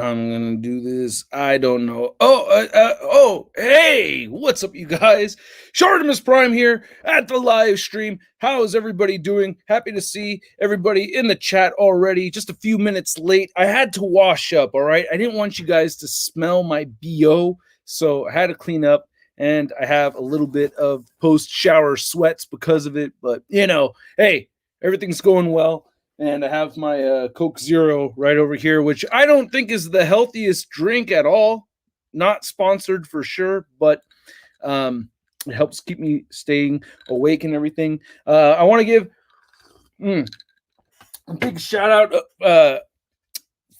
I'm gonna do this. I don't know. Hey, what's up, you guys? ShartimusPrime here at the live stream. How is everybody doing? Happy to see everybody in the chat already. Just a few minutes late. I had to wash up, all right? I didn't want you guys to smell my BO, so I had to clean up, and I have a little bit of post-shower sweats because of it, but, hey, everything's going well. And I have my Coke Zero right over here, which I don't think is the healthiest drink at all. Not sponsored for sure, but it helps keep me staying awake and everything. I want to give a big shout out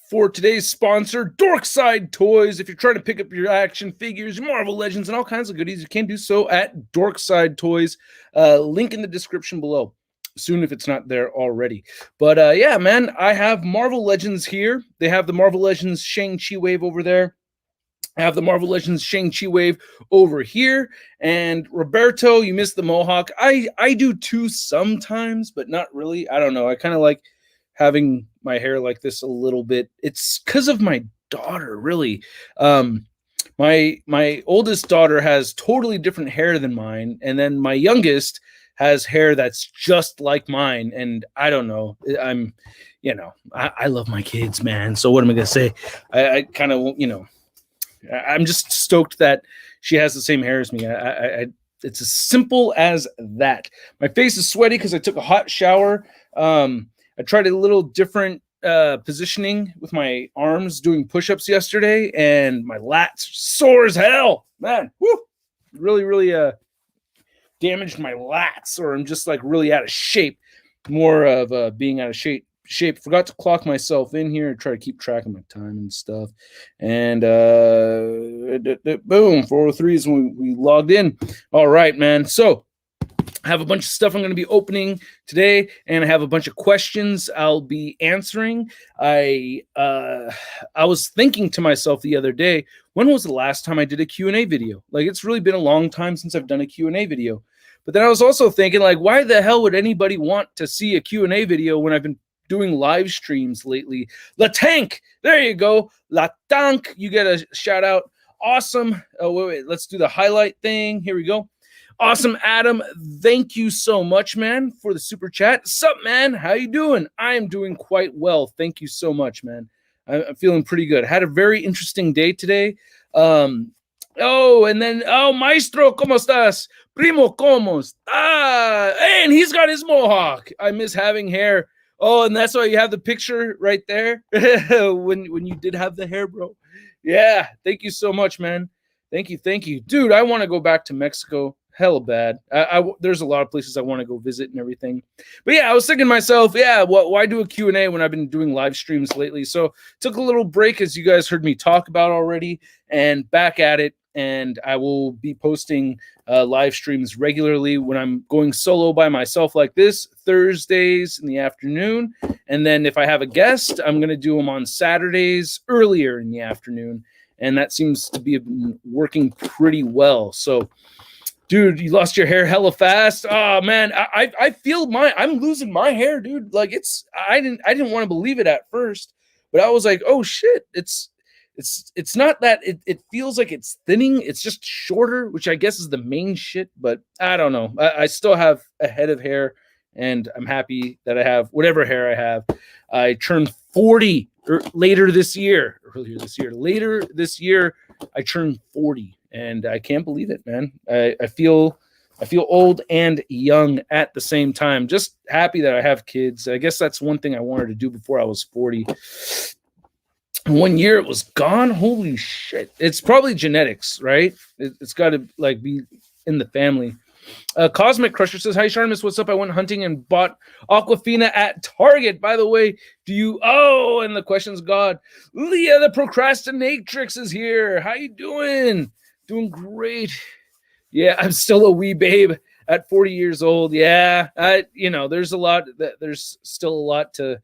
for today's sponsor, Dorkside Toys. If you're trying to pick up your action figures, Marvel Legends, and all kinds of goodies, you can do so at Dorkside Toys. Link in the description below. Soon if it's not there already. But yeah, man, I have Marvel Legends here. They have the Marvel Legends Shang-Chi wave over there. I have the Marvel Legends Shang-Chi wave over here. And Roberto, you missed the mohawk. I do too sometimes, but not really. I don't know. I kind of like having my hair like this a little bit. It's because of my daughter, really. My oldest daughter has totally different hair than mine. And then my youngest has hair that's just like mine, and I don't know. I love my kids, man. So what am I gonna say? I kind of, I'm just stoked that she has the same hair as me. It's as simple as that. My face is sweaty because I took a hot shower. I tried a little different positioning with my arms doing push-ups yesterday, and my lats are sore as hell, man. Woo! Really, damaged my lats, or I'm just like really out of shape. More of being out of shape. Forgot to clock myself in here and try to keep track of my time and stuff. And boom, 403 is when we logged in. All right, man. So I have a bunch of stuff I'm going to be opening today, and I have a bunch of questions I'll be answering. I was thinking to myself the other day, when was the last time I did a Q&A video? Like, it's really been a long time since I've done a Q&A video. But then I was also thinking, like, why the hell would anybody want to see a Q&A video when I've been doing live streams lately? La Tank, there you go. La Tank, you get a shout out. Awesome. Oh, wait, let's do the highlight thing. Here we go. Awesome, Adam. Thank you so much, man, for the super chat. Sup, man? How you doing? I am doing quite well. Thank you so much, man. I'm feeling pretty good. Had a very interesting day today. And then, Maestro, ¿cómo estás? Primo, ¿cómo está? And he's got his mohawk. I miss having hair. Oh, and that's why you have the picture right there when you did have the hair, bro. Yeah, thank you so much, man. Thank you. Dude, I want to go back to Mexico. Hella bad. There's a lot of places I want to go visit and everything. But yeah, I was thinking to myself, why do a Q&A when I've been doing live streams lately? So took a little break, as you guys heard me talk about already, and back at it. And I will be posting live streams regularly when I'm going solo by myself like this, Thursdays in the afternoon. And then if I have a guest, I'm going to do them on Saturdays earlier in the afternoon. And that seems to be working pretty well. So, dude, you lost your hair hella fast. Oh man, I feel I'm losing my hair, dude. Like I didn't want to believe it at first, but I was like, oh shit, it's not that it feels like it's thinning. It's just shorter, which I guess is the main shit. But I don't know. I still have a head of hair, and I'm happy that I have whatever hair I have. I turned 40 later this year. Later this year, I turned 40. And I can't believe it, man. I feel old and young at the same time. Just happy that I have kids. I guess that's one thing I wanted to do before I was 40. 1 year it was gone. Holy shit. It's probably genetics, right? It's got to like be in the family. Cosmic Crusher says, hi, Shartimus. What's up? I went hunting and bought Aquafina at Target. By the way, and the question's God. Leah, the procrastinatrix, is here. How you doing? Doing great. Yeah, I'm still a wee babe at 40 years old. Yeah, there's still a lot to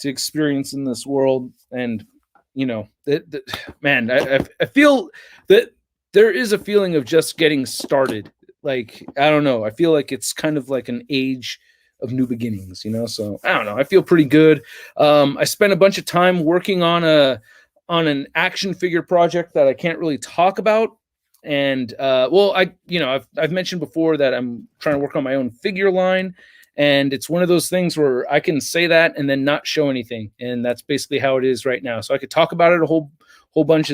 experience in this world. And, man, I feel that there is a feeling of just getting started. Like, I don't know. I feel like it's kind of like an age of new beginnings, so I don't know. I feel pretty good. I spent a bunch of time working on on an action figure project that I can't really talk about. And I've mentioned before that I'm trying to work on my own figure line, and it's one of those things where I can say that and then not show anything, and that's basically how it is right now. So I could talk about it a whole bunch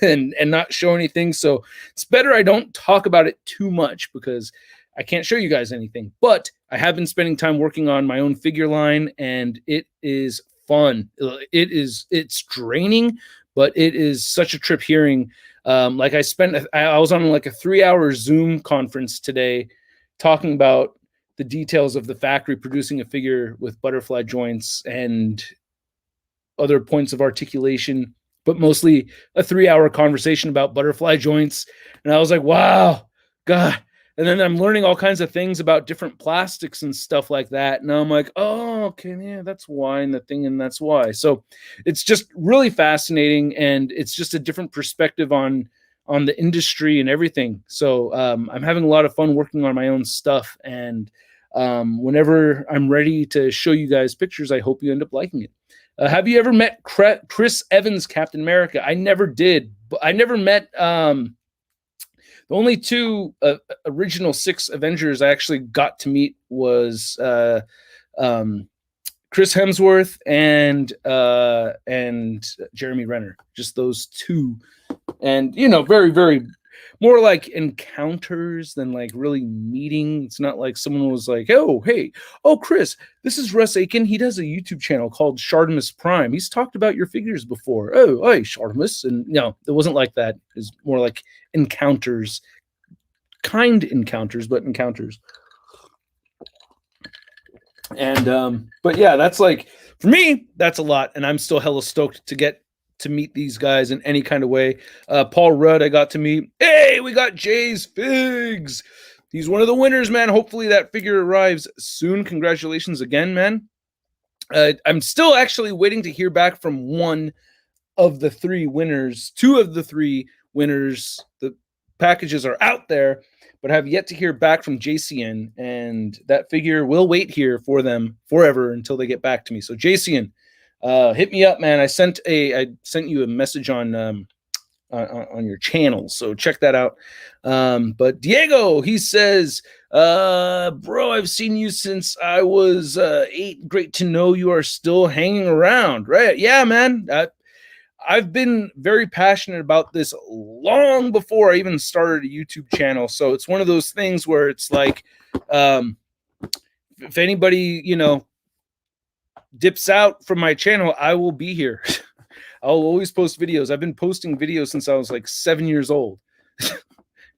and not show anything. So it's better I don't talk about it too much because I can't show you guys anything. But I have been spending time working on my own figure line, and it is fun. It's draining, but it is such a trip hearing. I was on like a 3-hour Zoom conference today talking about the details of the factory producing a figure with butterfly joints and other points of articulation, but mostly a 3-hour conversation about butterfly joints. And I was like, wow, God. And then I'm learning all kinds of things about different plastics and stuff like that. And I'm like, oh, okay, yeah, that's why, and the thing, and that's why. So it's just really fascinating, and it's just a different perspective on the industry and everything. So I'm having a lot of fun working on my own stuff. And whenever I'm ready to show you guys pictures, I hope you end up liking it. Have you ever met Chris Evans, Captain America? I never did. But I never met... the only two original 6 Avengers I actually got to meet was Chris Hemsworth and Jeremy Renner. Just those 2. And, very, very more like encounters than like really meeting. It's not like someone was like, oh, hey, oh, Chris, this is Russ Aiken. He does a YouTube channel called ShartimusPrime. He's talked about your figures before. Oh, hey, Shartimus. And no, it wasn't like that. It was more like encounters, kind encounters, but encounters. And, but yeah, that's like, for me, that's a lot. And I'm still hella stoked to get to meet these guys in any kind of way. Paul Rudd, I got to meet. Hey, we got Jay's Figs. He's one of the winners, man. Hopefully that figure arrives soon. Congratulations again, man. I'm still actually waiting to hear back from one of the 3 winners. 2 of the 3 winners. The packages are out there, but I have yet to hear back from JCN, and that figure will wait here for them forever until they get back to me. So JCN, hit me up, man. I sent you a message on your channel, so check that out. But Diego, he says, bro, I've seen you since I was 8. Great to know you are still hanging around. Right? Yeah, man. I've been very passionate about this long before I even started a YouTube channel. So it's one of those things where it's like, if anybody, dips out from my channel, I will be here. I'll always post videos. I've been posting videos since I was like 7 years old.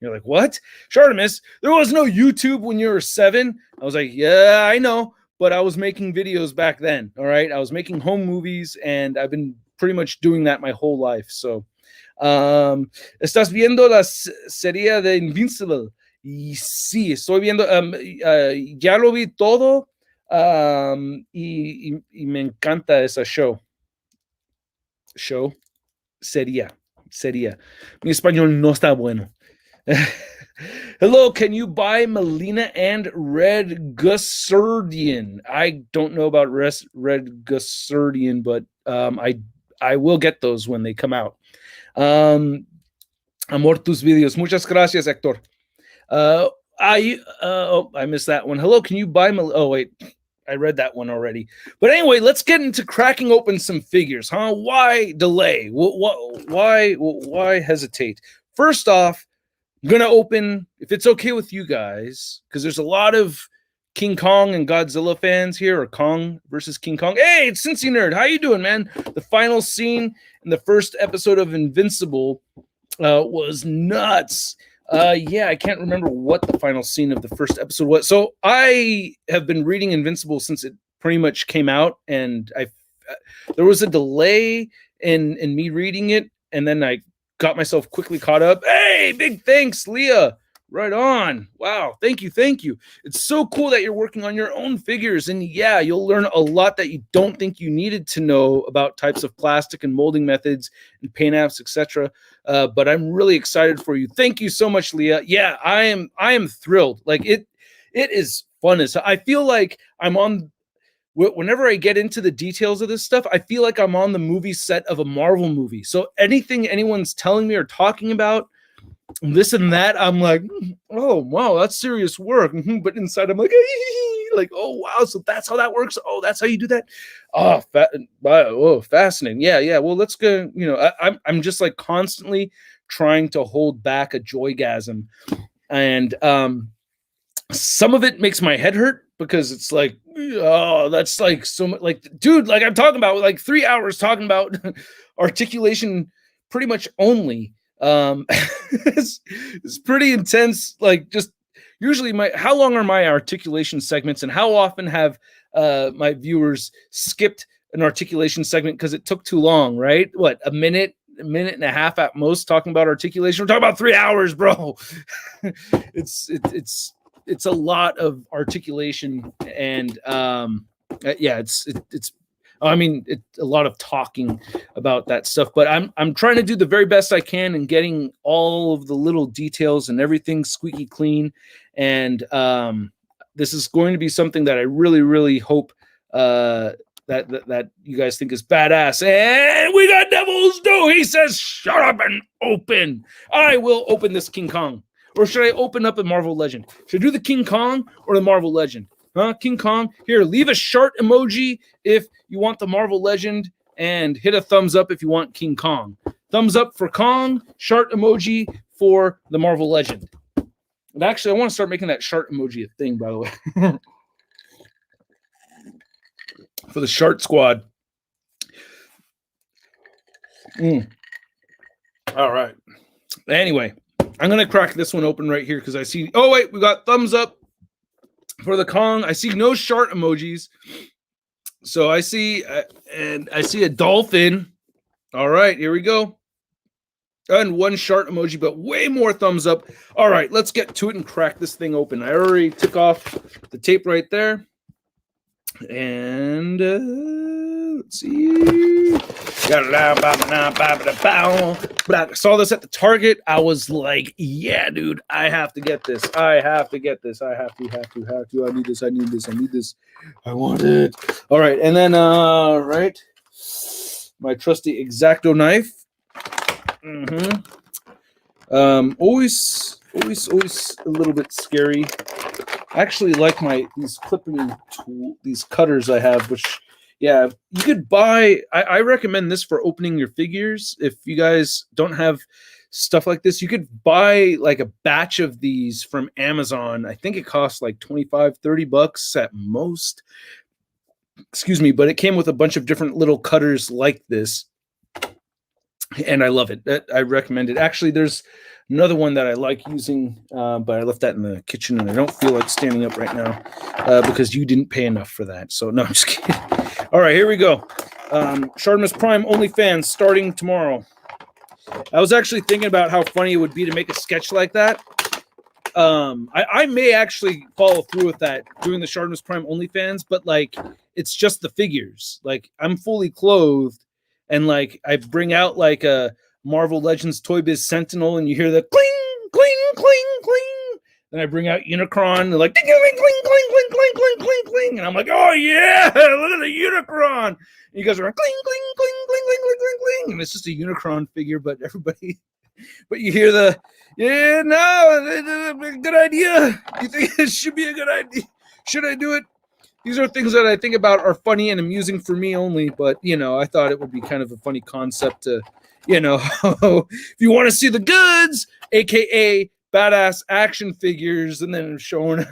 You're like, what? Shartimus, there was no YouTube when you were 7. I was like, yeah, I know, but I was making videos back then. All right. I was making home movies, and I've been pretty much doing that my whole life. So, ¿estás viendo la serie de Invincible? Y sí, estoy viendo, ya lo vi todo. Y me encanta esa show. Sería. Mi español no está bueno. Hello, can you buy Melina and Red Gusardian? I don't know about Red Gusardian, but I will get those when they come out. Amor tus videos. Muchas gracias, Hector. I missed that one. Hello, can you buy oh, wait. I read that one already. But anyway, let's get into cracking open some figures, huh? Why delay? Why hesitate? First off, I'm going to open, if it's okay with you guys, because there's a lot of King Kong and Godzilla fans here, or Kong versus King Kong. Hey, it's Cincy Nerd. How you doing, man? The final scene in the first episode of Invincible was nuts. Yeah, I can't remember what the final scene of the first episode was. So I have been reading Invincible since it pretty much came out, and there was a delay in me reading it, and then I got myself quickly caught up. Hey, big thanks, Leah. Right on. Wow. Thank you. It's so cool that you're working on your own figures. And yeah, you'll learn a lot that you don't think you needed to know about types of plastic and molding methods and paint apps, etc. But I'm really excited for you. Thank you so much, Leah. Yeah, I am thrilled. Like it is fun. I feel like I'm on whenever I get into the details of this stuff, I feel like I'm on the movie set of a Marvel movie. So anything anyone's telling me or talking about, this and that, I'm like, oh wow, that's serious work. But inside I'm like, like, oh wow, so that's how that works. Oh, that's how you do that. Oh, fascinating. Yeah. Well, let's go. I'm just like constantly trying to hold back a joygasm, and some of it makes my head hurt because it's like, oh, that's like so much. Like, dude, like I'm talking about like 3 hours talking about articulation, pretty much only. It's pretty intense. Like, just usually how long are my articulation segments, and how often have my viewers skipped an articulation segment because it took too long, right? What, a minute and a half at most talking about articulation? We're talking about 3 hours, bro. It's a lot of articulation, and yeah, it's I mean, a lot of talking about that stuff, but I'm trying to do the very best I can and getting all of the little details and everything squeaky clean. And this is going to be something that I really, really hope that you guys think is badass. And we got Devil's Due. He says, "Shut up and open." I will open this King Kong. Or should I open up a Marvel Legend? Should I do the King Kong or the Marvel Legend? King Kong. Here, leave a shart emoji if you want the Marvel Legend, and hit a thumbs up if you want King Kong. Thumbs up for Kong, shart emoji for the Marvel Legend. And actually, I want to start making that shart emoji a thing, by the way. For the Shart Squad. All right. Anyway, I'm going to crack this one open right here because I see... Oh, wait, we got thumbs up for the Kong. I see no shart emojis. So I see... and I see a dolphin. All right, here we go. And one shart emoji, but way more thumbs up. All right, let's get to it and crack this thing open. I already took off the tape right there. And let's see. I saw this at the Target. I was like, yeah, dude, I have to get this. I have to get this. I have to. I need this. I need this. I need this. I want it. All right. And then, right. My trusty X-Acto knife. Always a little bit scary. I actually like these clipping these cutters I have, which, yeah, you could buy. I recommend this for opening your figures. If you guys don't have stuff like this, you could buy like a batch of these from Amazon. I think it costs like $25-30 at most. Excuse me, but it came with a bunch of different little cutters like this, and I love it. I recommend it. Actually, there's another one that I like using, but I left that in the kitchen, and I don't feel like standing up right now because you didn't pay enough for that. So, no, I'm just kidding. All right, here we go. ShartimusPrime OnlyFans starting tomorrow. I was actually thinking about how funny it would be to make a sketch like that. I may actually follow through with that, doing the ShartimusPrime OnlyFans, but, like, it's just the figures. Like, I'm fully clothed, and, like, I bring out, like, a Marvel Legends Toy Biz Sentinel, and you hear the cling, cling, cling, cling. Then I bring out Unicron, and like, cling, cling, cling, cling, cling, cling, cling, cling, cling. And I'm like, oh, yeah, look at the Unicron. And you guys are like, cling, cling, cling, cling, cling, cling, cling, cling. And it's just a Unicron figure, but everybody, but you hear the, yeah, no, good idea. You think it should be a good idea? Should I do it? These are things that I think about are funny and amusing for me only, but, you know, I thought it would be kind of a funny concept to, you know, if you want to see the goods, aka badass action figures, and then showing.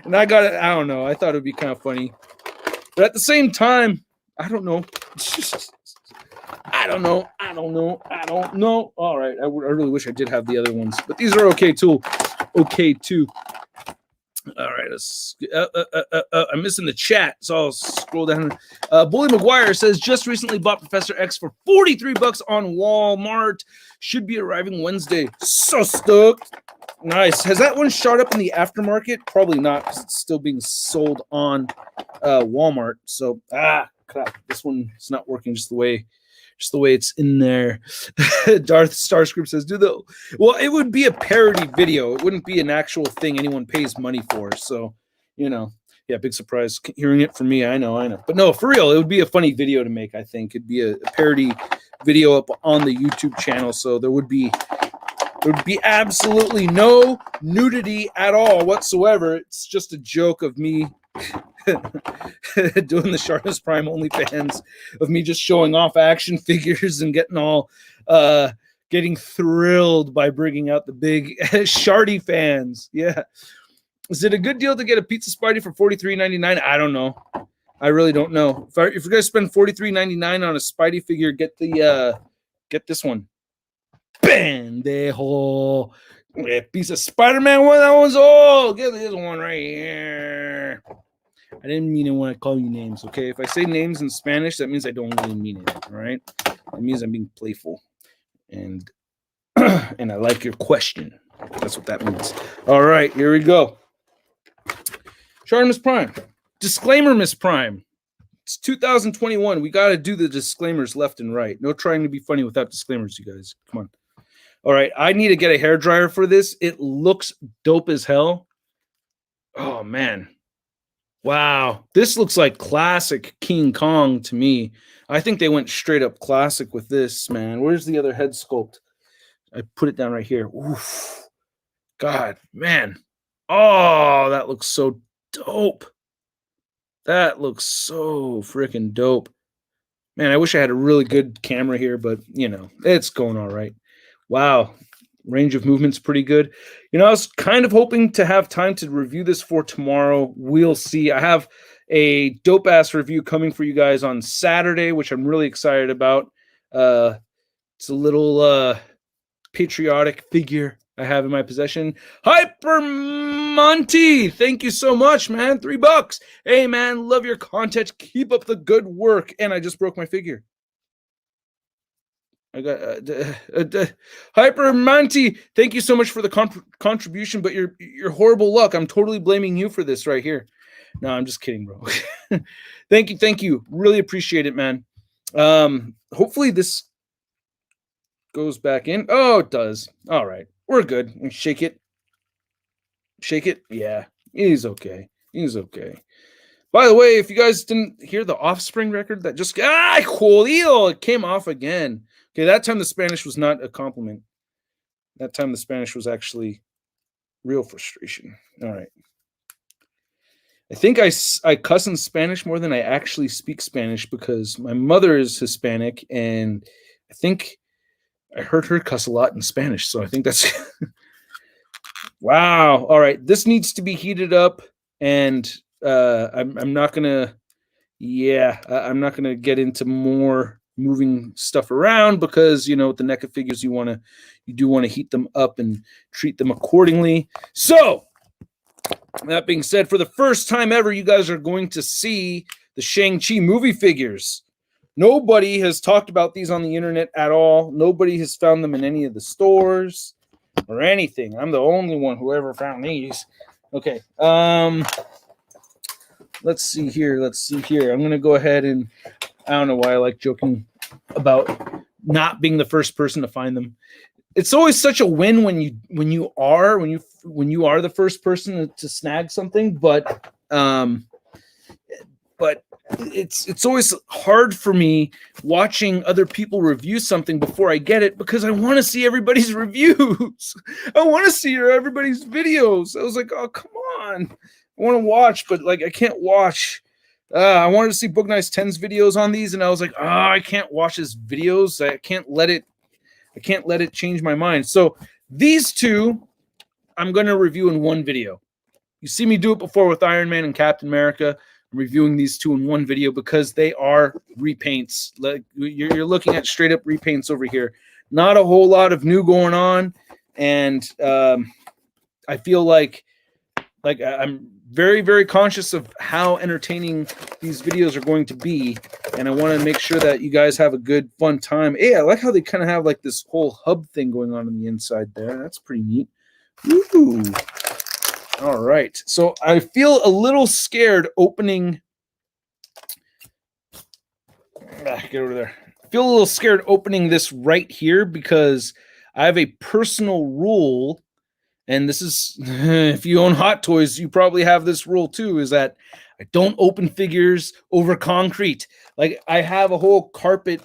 And I got it. I don't know. I thought it'd be kind of funny, but at the same time, I don't know. I don't know. All right. I really wish I did have the other ones, but these are okay too. All right, I'm missing the chat, so I'll scroll down. Bully McGuire says, just recently bought Professor X for $43 on Walmart. Should be arriving Wednesday. So stoked. Nice. Has that one shot up in the aftermarket? Probably not, because it's still being sold on Walmart. So, crap. This one is not working just the way it's in there. Darth Starscript says, well, it would be a parody video. It wouldn't be an actual thing anyone pays money for. So, you know, Yeah, big surprise hearing it from me. I know. But no, for real, it would be a funny video to make, I think. It'd be a parody video up on the YouTube channel, so there would be absolutely no nudity at all whatsoever. It's just a joke of me doing the ShartimusPrime OnlyFans, of me just showing off action figures and getting all getting thrilled by bringing out the big Sharty fans. Yeah. Is it a good deal to get a pizza Spidey for $43.99? I don't know. I really don't know. If you're gonna spend $43.99 on a Spidey figure, get this one. Pendejo. A piece of Spider-Man one. That one's old. Get this one right here. I didn't mean it when I call you names, okay? If I say names in Spanish, that means I don't really mean it, all right? It means I'm being playful. And and I like your question. That's what that means. All right, here we go. ShartimusPrime. Disclaimer, Miss Prime. It's 2021. We got to do the disclaimers left and right. No trying to be funny without disclaimers, you guys. Come on. All right, I need to get a hairdryer for this. It looks dope as hell. Oh, man. Wow. This looks like classic King Kong to me. I think they went straight up classic with this, man. Where's the other head sculpt? I put it down right here. Oof. God, man. Oh, that looks so dope. That looks so freaking dope. Man, I wish I had a really good camera here, but, you know, it's going all right. Wow. Range of movement's pretty good. You know, I was kind of hoping to have time to review this for tomorrow. We'll see. I have a dope-ass review coming for you guys on Saturday, which I'm really excited about. It's a little patriotic figure I have in my possession. Hyper Monty, thank you so much, man. $3. Hey, man, love your content. Keep up the good work. And I just broke my figure. I got Hyper Monty. Thank you so much for the contribution, but your horrible luck. I'm totally blaming you for this right here. No, I'm just kidding, bro. Thank you. Really appreciate it, man. Hopefully this goes back in. Oh, it does. All right. We're good. Shake it. Shake it. Yeah. He's okay. He's okay. By the way, if you guys didn't hear the Offspring record that just jodido, it came off again. Okay, that time the Spanish was not a compliment. That time the Spanish was actually real frustration. All right. I think I cuss in Spanish more than I actually speak Spanish because my mother is Hispanic, and I think I heard her cuss a lot in Spanish, so I think that's wow. All right, this needs to be heated up, and I'm not gonna. Yeah, I'm not gonna get into more moving stuff around because, you know, with the NECA figures, you do want to heat them up and treat them accordingly. So that being said, for the first time ever, you guys are going to see the Shang-Chi movie figures. Nobody has talked about these on the internet at all. Nobody has found them in any of the stores or anything. I'm the only one who ever found these. Okay. Let's see here. I'm going to go ahead and I don't know why I like joking about not being the first person to find them. It's always such a win when you are the first person to snag something, but it's always hard for me watching other people review something before I get it because I want to see everybody's reviews. I want to see everybody's videos. I was like, oh, come on. I want to watch, but like I can't watch. I wanted to see Book Nice 10's videos on these, and I was like, oh, I can't watch his videos. I can't let it change my mind. So these two, I'm going to review in one video. You see me do it before with Iron Man and Captain America. I'm reviewing these two in one video because they are repaints. Like you're looking at straight up repaints over here. Not a whole lot of new going on, and I feel like I'm very, very conscious of how entertaining these videos are going to be, and I want to make sure that you guys have a good, fun time. Hey, I like how they kind of have like this whole hub thing going on the inside there. That's pretty neat. Woo! All right. So I feel a little scared opening. Get over there. I feel a little scared opening this right here because I have a personal rule, And this is, if you own Hot Toys, you probably have this rule too, is that I don't open figures over concrete. Like, I have a whole carpet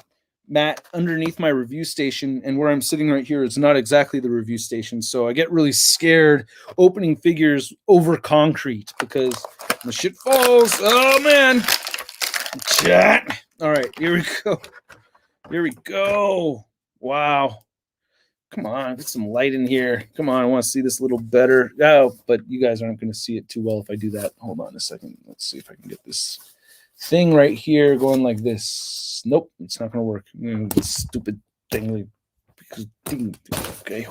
mat underneath my review station, and where I'm sitting right here is not exactly the review station. So I get really scared opening figures over concrete because the shit falls. Oh man. Chat. All right, here we go. Here we go. Wow. Come on, get some light in here. Come on, I want to see this a little better. Oh, but you guys aren't going to see it too well if I do that. Hold on a second. Let's see if I can get this thing right here going like this. Nope, it's not going to work. This stupid thing. Okay.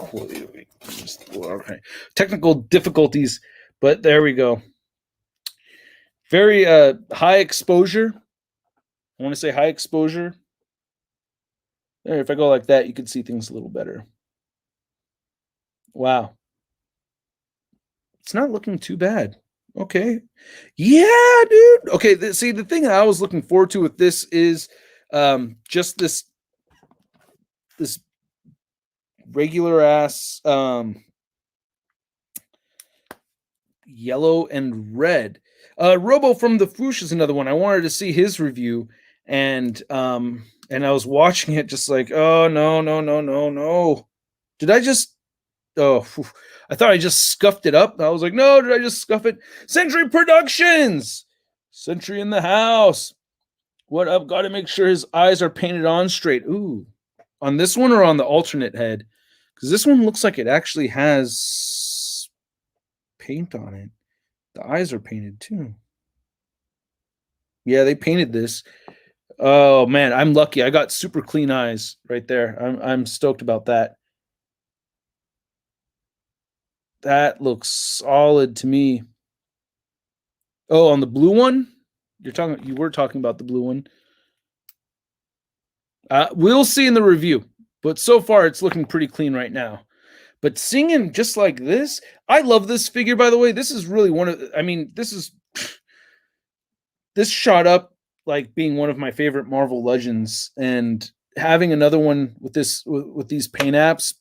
Okay. Technical difficulties, but there we go. Very high exposure. I want to say high exposure. There, if I go like that, you can see things a little better. Wow. It's not looking too bad. Okay. Yeah, dude. Okay, see, the thing that I was looking forward to with this is just this regular ass yellow and red. Robo from the Foosh is another one. I wanted to see his review, and I was watching it just like, oh no. Did I just I thought I just scuffed it up. I was like, no, did I just scuff it? Century Productions! Century in the house. What up? Got to make sure his eyes are painted on straight. Ooh. On this one or on the alternate head? Because this one looks like it actually has paint on it. The eyes are painted too. Yeah, they painted this. Oh man, I'm lucky. I got super clean eyes right there. I'm stoked about that. That looks solid to me. Oh, on the blue one? You were talking about the blue one. We'll see in the review, but so far it's looking pretty clean right now. But singing just like this, I love this figure, by the way. This is really this shot up like being one of my favorite Marvel Legends, and having another one with with these paint apps,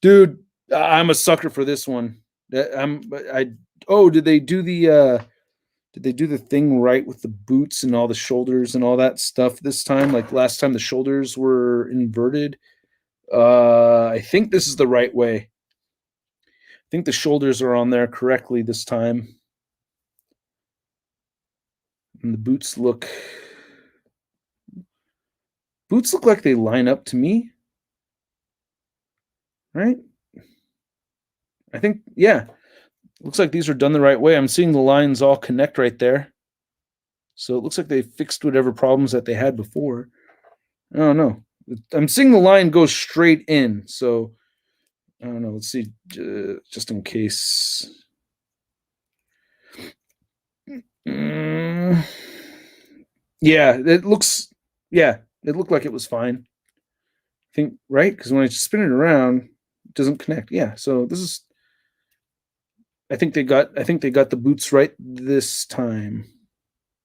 dude, I'm a sucker for this one. Did they do the thing right with the boots and all the shoulders and all that stuff this time? Like last time the shoulders were inverted. I think this is the right way. I think the shoulders are on there correctly this time. And the boots look like they line up to me. Right? I think, yeah. Looks like these are done the right way. I'm seeing the lines all connect right there. So it looks like they fixed whatever problems that they had before. I don't know. I'm seeing the line go straight in. So I don't know. Let's see, just in case. Yeah, it looked like it was fine. I think, right? Because when I spin it around, it doesn't connect. Yeah, so this is, I think they got the boots right this time.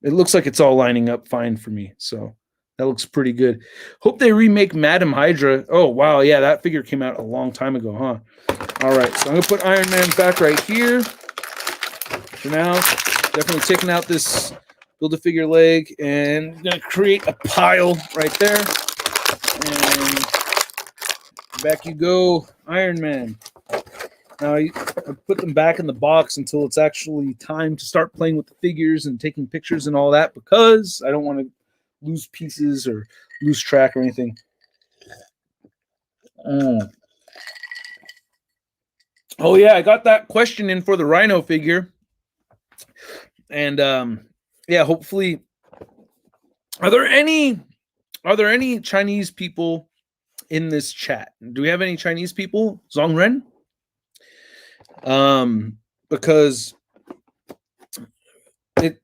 It looks like it's all lining up fine for me. So that looks pretty good. Hope they remake Madam Hydra. Oh, wow. Yeah, that figure came out a long time ago, huh? All right, so I'm going to put Iron Man back right here for now. Definitely taking out this Build-A-Figure leg and going to create a pile right there. And back you go, Iron Man. Now, I put them back in the box until it's actually time to start playing with the figures and taking pictures and all that, because I don't want to lose pieces or lose track or anything. Oh, yeah, I got that question in for the Rhino figure. And, yeah, hopefully... Are there any Chinese people in this chat? Do we have any Chinese people? Zongren? Because I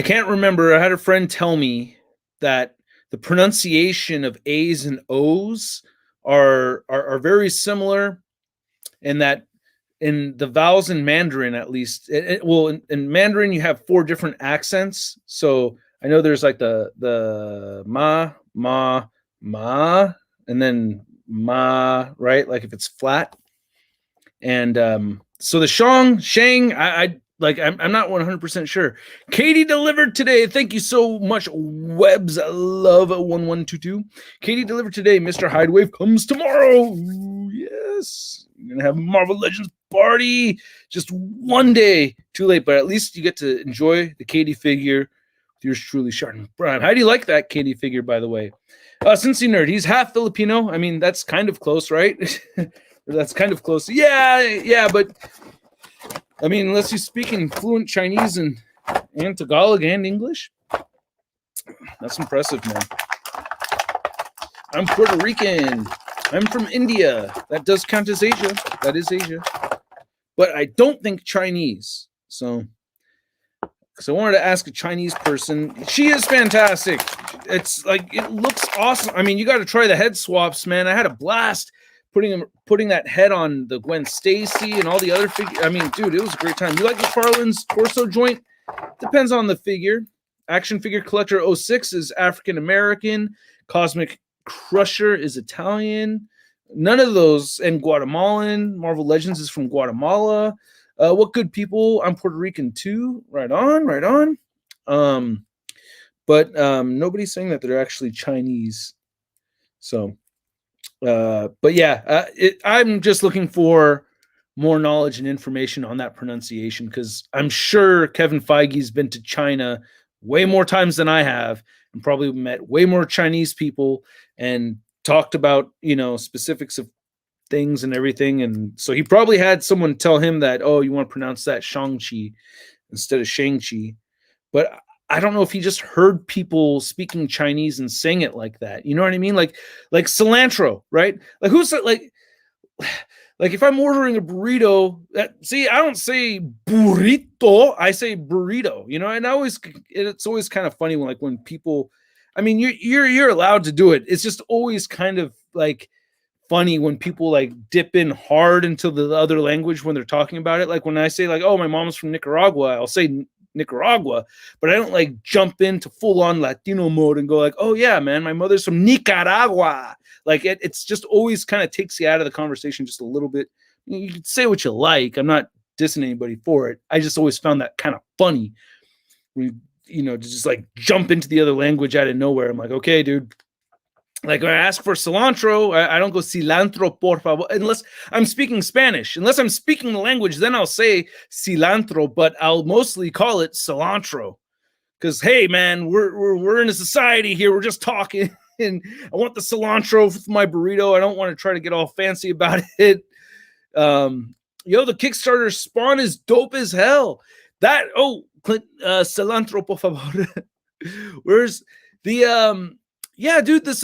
can't remember. I had a friend tell me that the pronunciation of A's and O's are very similar, and that in the vowels in Mandarin, at least, in Mandarin you have 4 different accents. So I know there's like the ma, and then ma, right? Like if it's flat. And so the Shang, I'm not 100% sure. Katie delivered today. Thank you so much, Webs Love 1122. Katie delivered today. Mr. Hidewave comes tomorrow. Ooh, yes, you're gonna have Marvel Legends party. Just one day too late, but at least you get to enjoy the Katie figure with yours truly, ShartimusPrime. How do you like that Katie figure, by the way? Cincy Nerd, he's half Filipino. I mean, that's kind of close, right? That's kind of close. Yeah, but I mean, unless you speak in fluent Chinese and Tagalog and English, that's impressive, man. I'm Puerto Rican. I'm from India. That does count as Asia. That is Asia. But I don't think Chinese. So I wanted to ask a Chinese person. She is fantastic. It's like, it looks awesome. I mean, you got to try the head swaps, man. I had a blast putting that head on the Gwen Stacy and all the other figures. I mean, dude, it was a great time. You like McFarlane's torso joint? Depends on the figure. Action Figure Collector 06 is African American. Cosmic Crusher is Italian. None of those. And Guatemalan. Marvel Legends is from Guatemala. What Good People? I'm Puerto Rican too. Right on. But nobody's saying that they're actually Chinese. So. But yeah, I'm just looking for more knowledge and information on that pronunciation, because I'm sure Kevin Feige's been to China way more times than I have, and probably met way more Chinese people and talked about, specifics of things and everything. And so he probably had someone tell him that, oh, you want to pronounce that Shang-Chi instead of Shang-Chi. But I don't know if he just heard people speaking Chinese and saying it like that. You know what I mean? Like cilantro, right? Like who's like if I'm ordering a burrito, I don't say burrito, I say burrito, and it's always kind of funny when people, I mean, you're allowed to do it. It's just always kind of like funny when people like dip in hard into the other language when they're talking about it. Like when I say like, oh, my mom's from Nicaragua, I'll say Nicaragua, but I don't like jump into full-on Latino mode and go like, oh yeah, man, my mother's from Nicaragua. Like it's just always kind of takes you out of the conversation just a little bit. You can say what you like. I'm not dissing anybody for it. I just always found that kind of funny. To just like jump into the other language out of nowhere. I'm like, okay, dude. Like when I ask for cilantro, I don't go cilantro, por favor, unless I'm speaking Spanish. Unless I'm speaking the language, then I'll say cilantro, but I'll mostly call it cilantro. Because hey, man, we're in a society here. We're just talking, and I want the cilantro with my burrito. I don't want to try to get all fancy about it. The Kickstarter spawn is dope as hell. Clint, cilantro, por favor. Where's the Yeah, dude, the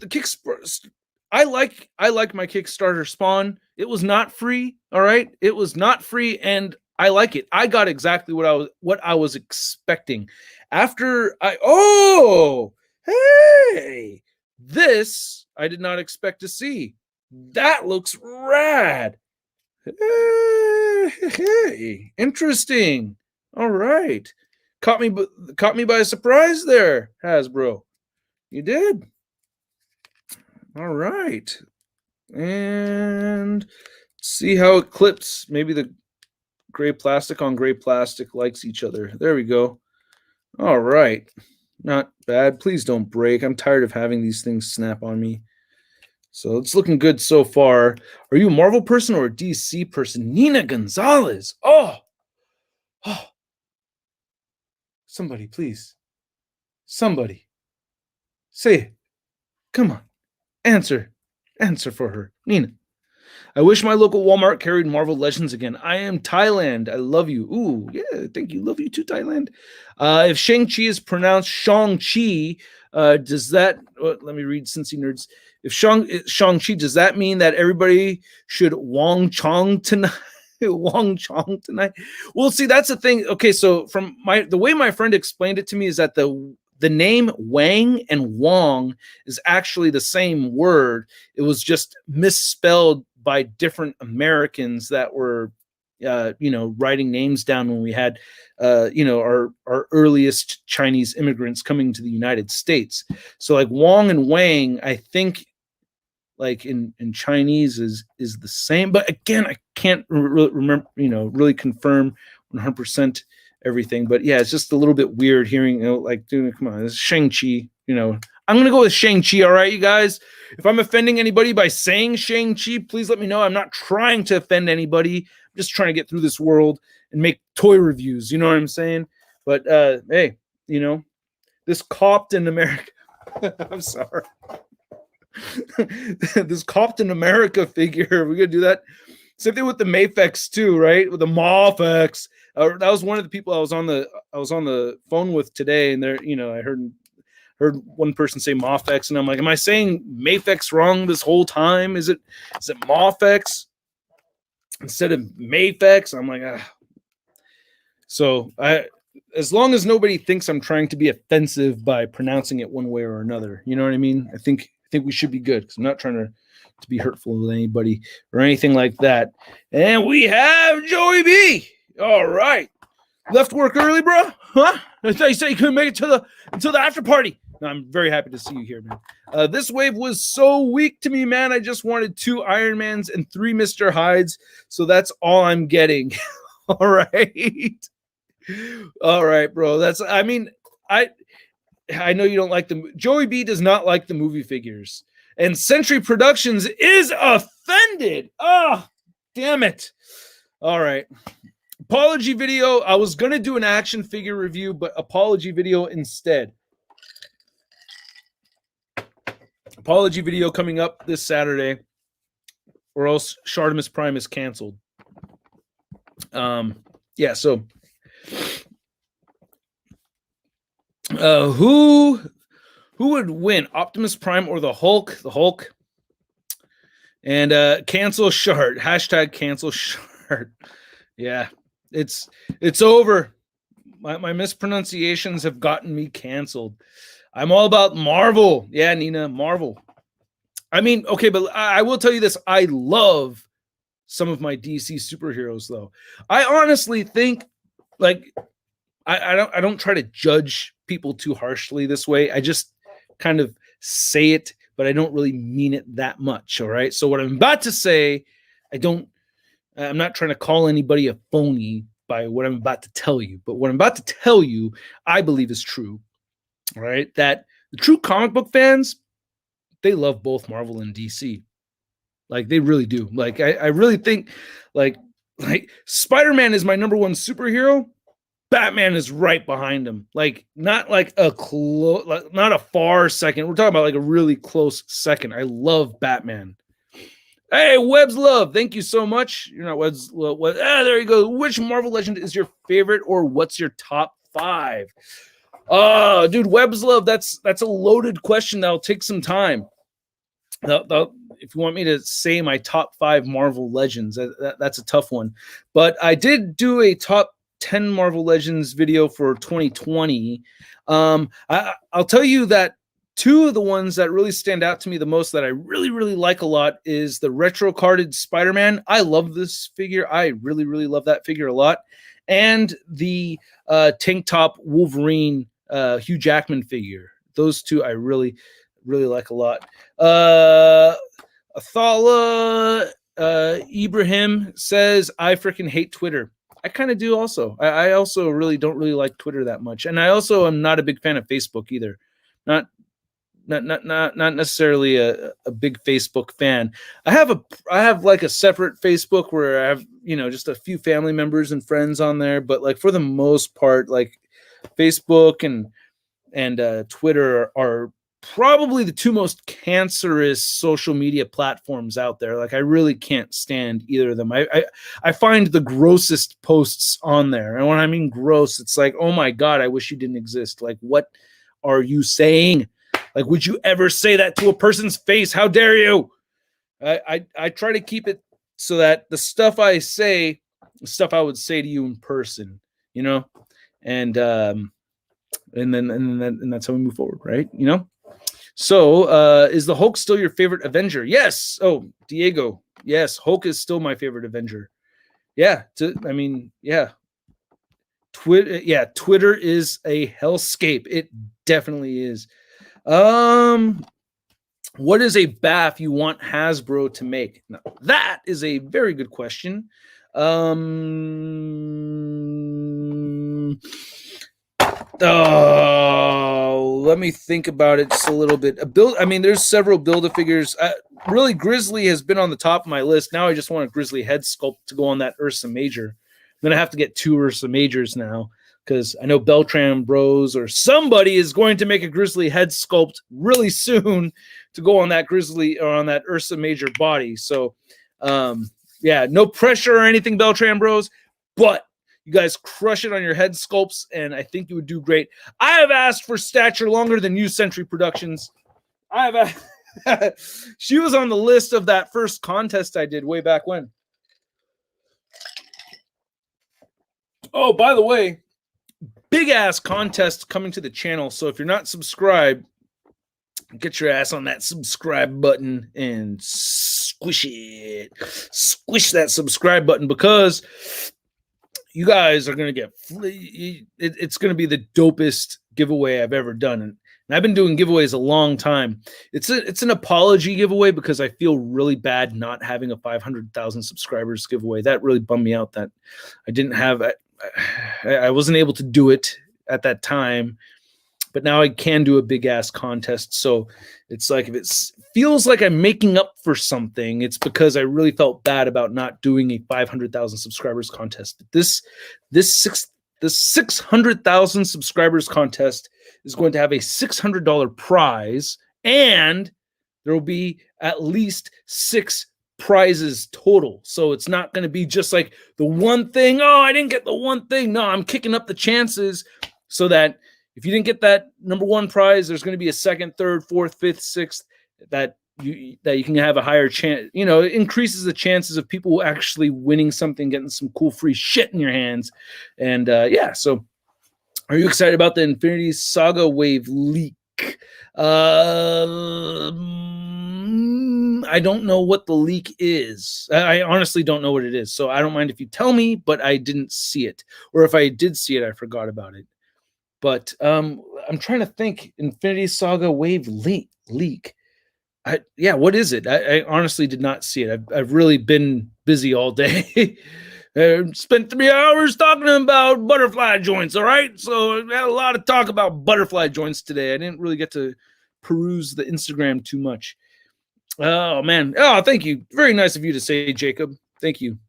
Kickstarter. I like my Kickstarter spawn. It was not free, all right? It was not free, and I like it. I got exactly what I was expecting. Hey, this I did not expect to see. That looks rad. Hey, interesting. All right, caught me by surprise there, Hasbro. You did. All right. And see how it clips. Maybe the gray plastic on gray plastic likes each other. There we go. All right. Not bad. Please don't break. I'm tired of having these things snap on me. So it's looking good so far. Are you a Marvel person or a DC person? Nina Gonzalez. Oh. Somebody, please. Somebody. Say it. Come on. Answer for her. Nina. I wish my local Walmart carried Marvel Legends again. I am Thailand. I love you. Ooh, yeah, thank you. Love you too, Thailand. If Shang-Chi is pronounced Shang-Chi, does that... let me read Cincy Nerds. If Shang-Chi, does that mean that everybody should Wong Chong tonight? Wong Chong tonight? Well, see, that's the thing. Okay, so from the way my friend explained it to me is that the name Wang and Wong is actually the same word. It was just misspelled by different Americans that were, writing names down when we had, our earliest Chinese immigrants coming to the United States. So like Wong and Wang, I think like in Chinese is the same. But again, I can't remember, really confirm 100% everything. But yeah, it's just a little bit weird hearing, like, dude, come on, this is Shang-Chi, I'm going to go with Shang-Chi, all right, you guys? If I'm offending anybody by saying Shang-Chi, please let me know. I'm not trying to offend anybody. I'm just trying to get through this world and make toy reviews, you know what I'm saying? But, hey, this copped in America. I'm sorry. This copped in America figure. We're going to do that. Same thing with the Mafex too, right? With the Mafex. That was one of the people I was on the phone with today, and I heard one person say Mafex, and I'm like, am I saying Mafex wrong this whole time? Is it Mafex instead of Mafex? I'm like, ah. So as long as nobody thinks I'm trying to be offensive by pronouncing it one way or another, you know what I mean? I think we should be good, because I'm not trying to be hurtful with anybody or anything like that. And we have Joey B. All right. Left work early, bro? Huh? I thought you said you couldn't make it until the after party. No, I'm very happy to see you here, man. This wave was so weak to me, man. I just wanted 2 Iron Mans and 3 Mr. Hydes, so that's all I'm getting. All right. All right, bro. I know you don't like them. Joey B does not like the movie figures. And Century Productions is offended. Oh, damn it. All right. Apology video. I was going to do an action figure review, but apology video instead. Apology video coming up this Saturday, or else ShartimusPrime is canceled. Yeah, so who would win, Optimus Prime or the Hulk? The Hulk. And cancel Shart. Hashtag cancel Shart. Yeah, it's over. My mispronunciations have gotten me canceled. I'm all about Marvel. Yeah, Nina, Marvel. I mean, okay, but I will tell you this. I love some of my DC superheroes, though. I honestly think, like, I don't try to judge people too harshly this way. I just kind of say it, but I don't really mean it that much. All right. So what I'm about to say, I'm not trying to call anybody a phony by what I'm about to tell you, but what I'm about to tell you, I believe is true. All right. That the true comic book fans, they love both Marvel and DC. Like, they really do. Like, I really think, like Spider-Man is my number 1 superhero. Batman is right behind him. Like, not like not a far second. We're talking about like a really close second. I love Batman. Hey, Webb's Love, thank you so much. You're not Webb's Love. There you go. Which Marvel Legend is your favorite, or what's your top 5? Oh, dude, Webb's Love, that's a loaded question. That'll take some time. If you want me to say my top 5 Marvel Legends, that's a tough one. But I did do a top 10 Marvel Legends video for 2020. I'll tell you that 2 of the ones that really stand out to me the most, that I really, really like a lot, is the retro carded Spider-Man. I love this figure. I really, really love that figure a lot. And the tank top Wolverine Hugh Jackman figure. Those 2 I really, really like a lot. Athala Ibrahim says, I freaking hate Twitter. I kind of do also. I also really don't really like Twitter that much. And I also am not a big fan of Facebook either. Not necessarily a big Facebook fan. I have like a separate Facebook where I have, just a few family members and friends on there, but like for the most part, like Facebook and Twitter are probably the 2 most cancerous social media platforms out there. Like, I really can't stand either of them. I find the grossest posts on there. And when I mean gross, it's like, oh my God, I wish you didn't exist. Like, what are you saying? Like, would you ever say that to a person's face? How dare you? I try to keep it so that the stuff I say, the stuff I would say to you in person, and that's how we move forward, right? So, is the Hulk still your favorite Avenger? Yes. Oh, Diego. Yes, Hulk is still my favorite Avenger. Yeah. Yeah. Twitter is a hellscape. It definitely is. What is a bath you want Hasbro to make? Now, that is a very good question. Let me think about it just a little bit. There's several Build-A-Figures. Really, Grizzly has been on the top of my list. Now I just want a Grizzly head sculpt to go on that Ursa Major. I'm going to have to get 2 Ursa Majors now, because I know Beltran Bros or somebody is going to make a Grizzly head sculpt really soon to go on that Grizzly or on that Ursa Major body. So, yeah, no pressure or anything, Beltran Bros, but you guys crush it on your head sculpts, and I think you would do great. I have asked for stature longer than you, Century Productions. She was on the list of that first contest I did way back when. Oh, by the way, big ass contest coming to the channel. So if you're not subscribed, get your ass on that subscribe button and squish it. Squish that subscribe button, because you guys are going to get, it's going to be the dopest giveaway I've ever done. And I've been doing giveaways a long time. It's an apology giveaway, because I feel really bad not having a 500,000 subscribers giveaway. That really bummed me out that I didn't have, I wasn't able to do it at that time, but now I can do a big ass contest. So it's like, if it feels like I'm making up for something, it's because I really felt bad about not doing a 500,000 subscribers contest. This 600,000 subscribers contest is going to have a $600 prize, and there will be at least 6 prizes total. So it's not going to be just like the one thing. Oh, I didn't get the one thing. No, I'm kicking up the chances so that if you didn't get that number 1 prize, there's going to be a 2nd, 3rd, 4th, 5th, 6th that you can have a higher chance. You know, it increases the chances of people actually winning something, getting some cool free shit in your hands. And yeah, so are you excited about the Infinity Saga Wave leak? I don't know what the leak is. I honestly don't know what it is. So I don't mind if you tell me, but I didn't see it. Or if I did see it, I forgot about it. But I'm trying to think. Infinity Saga Wave leak. Yeah, what is it? I honestly did not see it. I've really been busy all day. Spent 3 hours talking about butterfly joints, all right? So I had a lot of talk about butterfly joints today. I didn't really get to peruse the Instagram too much. Oh, man. Oh, thank you. Very nice of you to say, Jacob. Thank you.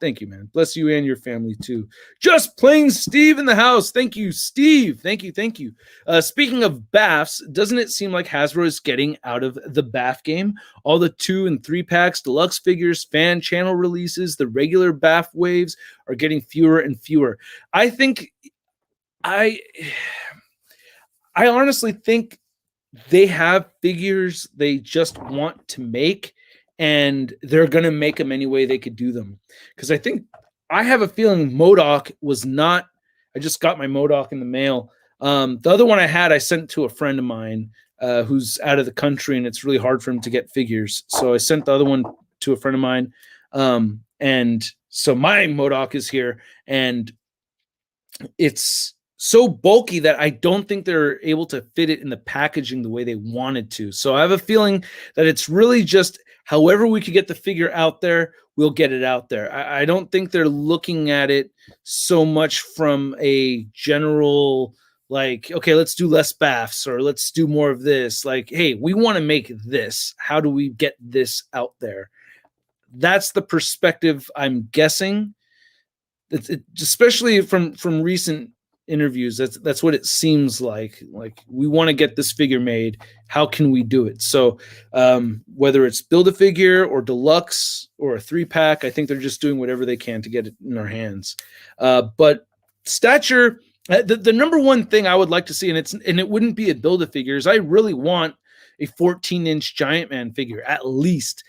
Thank you, man. Bless you and your family, too. Just plain Steve in the house. Thank you, Steve. Thank you. Thank you. Speaking of baths, doesn't it seem like Hasbro is getting out of the bath game? All the 2 and 3 packs, deluxe figures, fan channel releases, the regular bath waves are getting fewer and fewer. I honestly think they have figures they just want to make, and they're going to make them any way they could do them. Because I have a feeling MODOK was not, I just got my MODOK in the mail. The other one I sent to a friend of mine who's out of the country, and it's really hard for him to get figures. So I sent the other one to a friend of mine. And so my MODOK is here, and it's so bulky that I don't think they're able to fit it in the packaging the way they wanted to. So I have a feeling that it's really just however we could get the figure out there, we'll get it out there. I don't think they're looking at it so much from a general, like, okay, let's do less baths, or let's do more of this. Like, hey, we want to make this. How do we get this out there? That's the perspective I'm guessing. Especially from recent interviews, that's what it seems like. Like, we want to get this figure made. How can we do it? So whether it's Build-A-Figure or deluxe or a 3-pack, I think they're just doing whatever they can to get it in their hands. But stature, the number one thing I would like to see, and it wouldn't be a Build-A-Figure, is I really want a 14-inch Giant Man figure, at least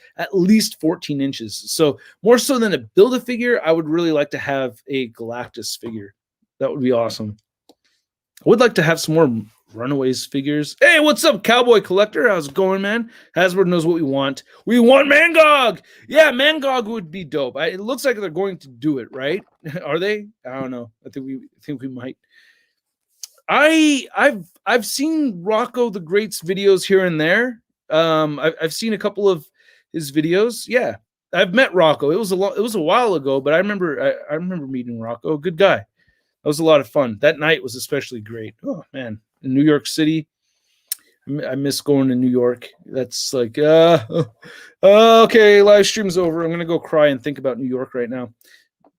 14 inches. So more so than a Build-A-Figure, I would really like to have a Galactus figure. That would be awesome. I would like to have some more Runaways figures. Hey, what's up, Cowboy Collector? How's it going, man? Hasbro knows what we want. We want Mangog! Yeah, Mangog would be dope. It looks like they're going to do it, right? Are they? I don't know. I think we might. I've seen Rocco the Great's videos here and there. I've seen a couple of his videos. Yeah, I've met Rocco. It was a while ago, but I remember meeting Rocco. Good guy. That was a lot of fun. That night was especially great. Oh man, in New York City, I miss going to New York. That's like, okay, live stream's over. I'm gonna go cry and think about New York right now.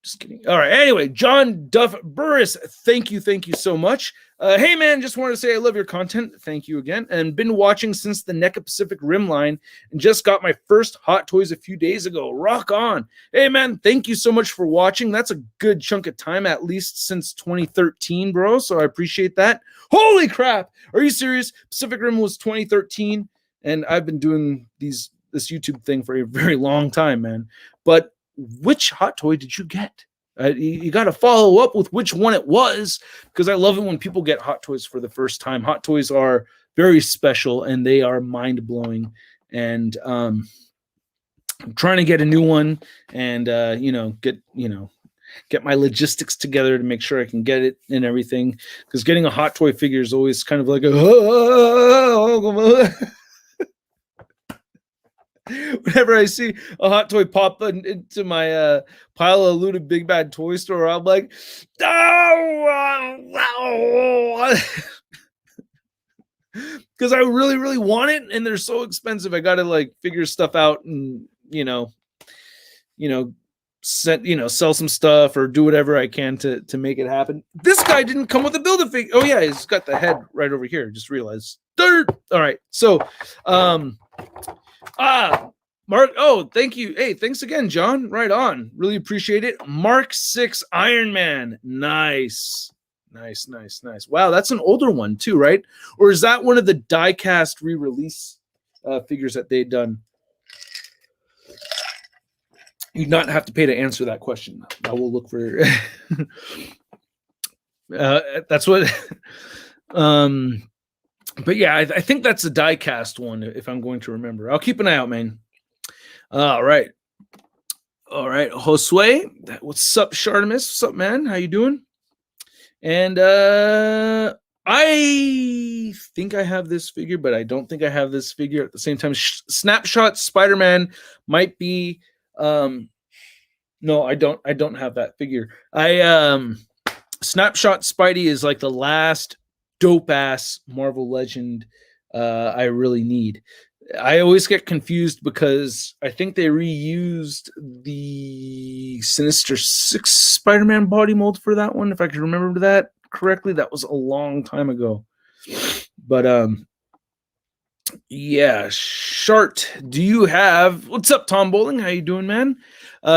Just kidding. All right. Anyway, John Duff Burris, thank you so much. Hey, man, just wanted to say I love your content. Thank you again. And been watching since the NECA Pacific Rim line and just got my first Hot Toys a few days ago. Rock on. Hey, man, thank you so much for watching. That's a good chunk of time, at least since 2013, bro. So I appreciate that. Holy crap. Are you serious? Pacific Rim was 2013, and I've been doing this YouTube thing for a very long time, man. But which Hot Toy did you get? You got to follow up with which one it was, because I love it when people get Hot Toys for the first time. Hot Toys are very special and they are mind-blowing. And I'm trying to get a new one and get my logistics together to make sure I can get it and everything. Because getting a Hot Toy figure is always kind of like whenever I see a Hot Toy pop into my pile of looted Big Bad Toy Store, I'm like, because I really, really want it, and they're so expensive. I got to like figure stuff out and sell some stuff or do whatever I can to make it happen. This guy didn't come with a Build-A-Figure. Oh yeah, he's got the head right over here. Just realized. All right, so Mark, oh, thank you. Hey, thanks again, John. Right on. Really appreciate it. Mark 6 Iron Man. Nice. Wow, that's an older one too, right? Or is that one of the die-cast re-release figures that they'd done? You'd not have to pay to answer that question. I will look for that's what but yeah, I think that's a die-cast one, if I'm going to remember. I'll keep an eye out, man. All right, Josue, what's up, Shartimus? What's up, man? How you doing? And I think I have this figure, but I don't think I have this figure at the same time. Snapshot Spider-Man might be. No, I don't have that figure. Snapshot Spidey is like the last dope ass Marvel Legend I really need. I always get confused because I think they reused the Sinister Six Spider-Man body mold for that one, if I can remember that correctly. That was a long time ago. But yeah, Shart, do you have, what's up, Tom Bowling? How you doing, man?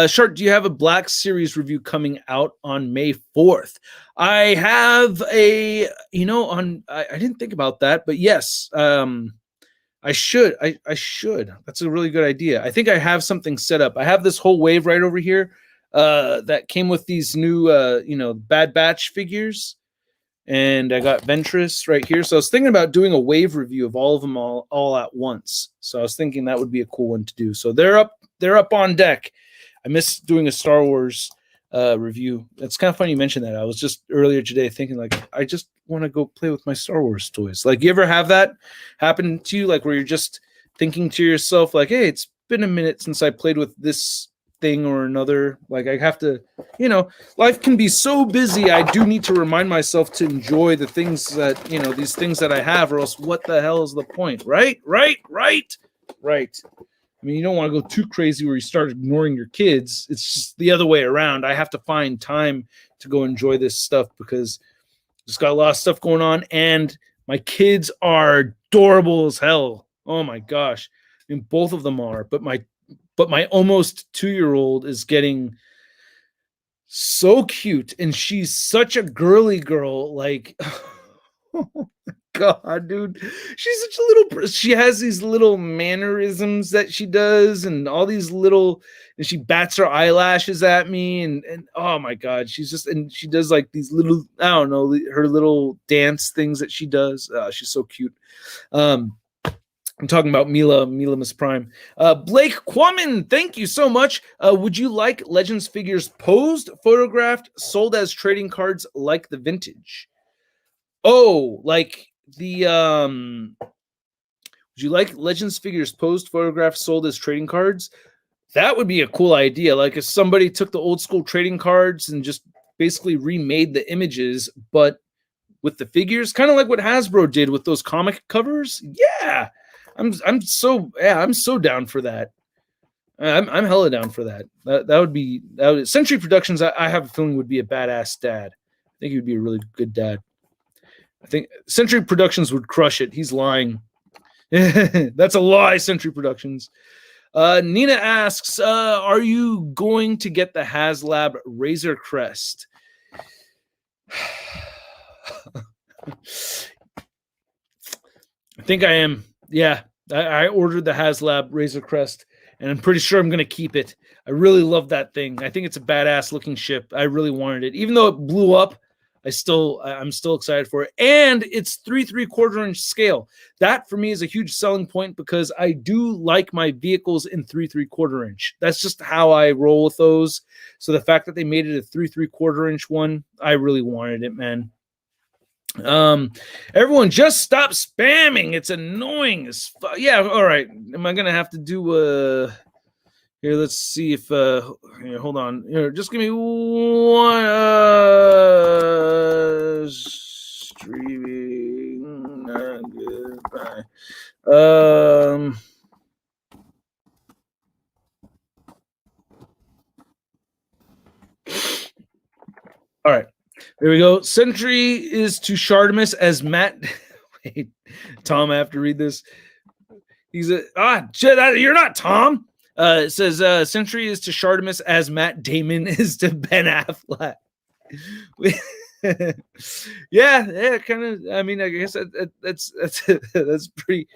Shart, do you have a Black Series review coming out on May 4th? I have a, I didn't think about that, but yes, I should. I should. That's a really good idea. I think I have something set up. I have this whole wave right over here that came with these new, Bad Batch figures. And I got Ventress right here. So I was thinking about doing a wave review of all of them all at once. So I was thinking that would be a cool one to do. So they're up on deck. I miss doing a Star Wars review. It's kind of funny you mentioned that. I was just earlier today thinking like, I just want to go play with my Star Wars toys. Like, you ever have that happen to you? Like, where you're just thinking to yourself like, hey, it's been a minute since I played with this thing or another. Like, I have to, life can be so busy. I do need to remind myself to enjoy the things that, these things that I have, or else what the hell is the point? Right. I mean, you don't want to go too crazy where you start ignoring your kids. It's just the other way around. I have to find time to go enjoy this stuff because just got a lot of stuff going on, and my kids are adorable as hell. Oh my gosh. I mean, both of them are, but my almost 2-year-old is getting so cute, and she's such a girly girl. Like, oh my God, dude, she's such a little. She has these little mannerisms that she does, and all these little. And she bats her eyelashes at me, and oh my God, she's just, and she does like these little, I don't know, her little dance things that she does. She's so cute. I'm talking about Miss Prime. Blake Quammen, thank you so much. Would you like Legends figures posed, photographed, sold as trading cards like the vintage? Oh, like the would you like Legends figures posed, photographs sold as trading cards? That would be a cool idea. Like if somebody took the old school trading cards and just basically remade the images, but with the figures, kind of like what Hasbro did with those comic covers. Yeah, I'm so down for that. I'm hella down for that. That would be Century Productions. I have a feeling would be a badass dad. I think he would be a really good dad. I think Century Productions would crush it. He's lying. That's a lie, Century Productions. Nina asks, are you going to get the HasLab Razor Crest? I think I am. Yeah, I ordered the HasLab Razor Crest, and I'm pretty sure I'm going to keep it. I really love that thing. I think it's a badass looking ship. I really wanted it. Even though it blew up, I'm still excited for it. And it's 3 3/4 inch scale. That for me is a huge selling point because I do like my vehicles in 3 3/4 inch. That's just how I roll with those. So the fact that they made it a 3 3/4 inch one, I really wanted it, man. Everyone just stop spamming. It's annoying as fuck. Yeah, all right. Am I gonna have to do here, let's see if here, hold on. Here, just give me one streaming. Goodbye. All right. There we go. Sentry is to Shartimus as Matt. Wait, Tom, I have to read this. He's you're not Tom. It says Sentry is to Shartimus as Matt Damon is to Ben Affleck. yeah, kind of. I mean, I guess that's pretty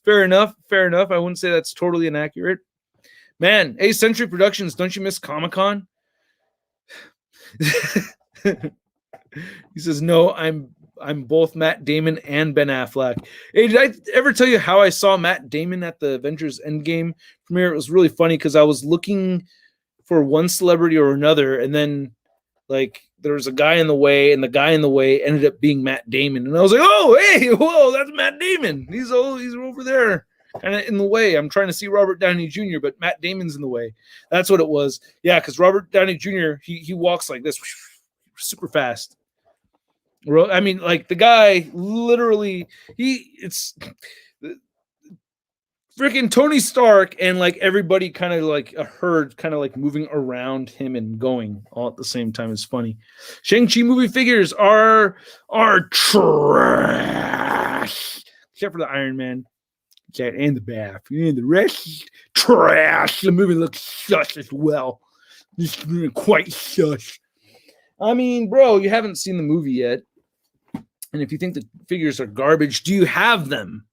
fair enough. Fair enough. I wouldn't say that's totally inaccurate. Man, hey, Century Productions, don't you miss Comic-Con? He says, no, I'm both Matt Damon and Ben Affleck. Hey, did I ever tell you how I saw Matt Damon at the Avengers Endgame premiere? It was really funny because I was looking for one celebrity or another, and then like there was a guy in the way, and the guy in the way ended up being Matt Damon. And I was like, oh, hey, whoa, that's Matt Damon. He's over there, kind of in the way. I'm trying to see Robert Downey Jr., but Matt Damon's in the way. That's what it was. Yeah, because Robert Downey Jr., he walks like this, super fast. I mean, like the guy literally, it's freaking Tony Stark and like everybody kind of like a herd kind of like moving around him and going all at the same time. It's funny. Shang-Chi movie figures are trash. Except for the Iron Man. And the bath. And the rest trash. The movie looks sus as well. Just quite sus. I mean, bro, you haven't seen the movie yet. And if you think the figures are garbage, do you have them?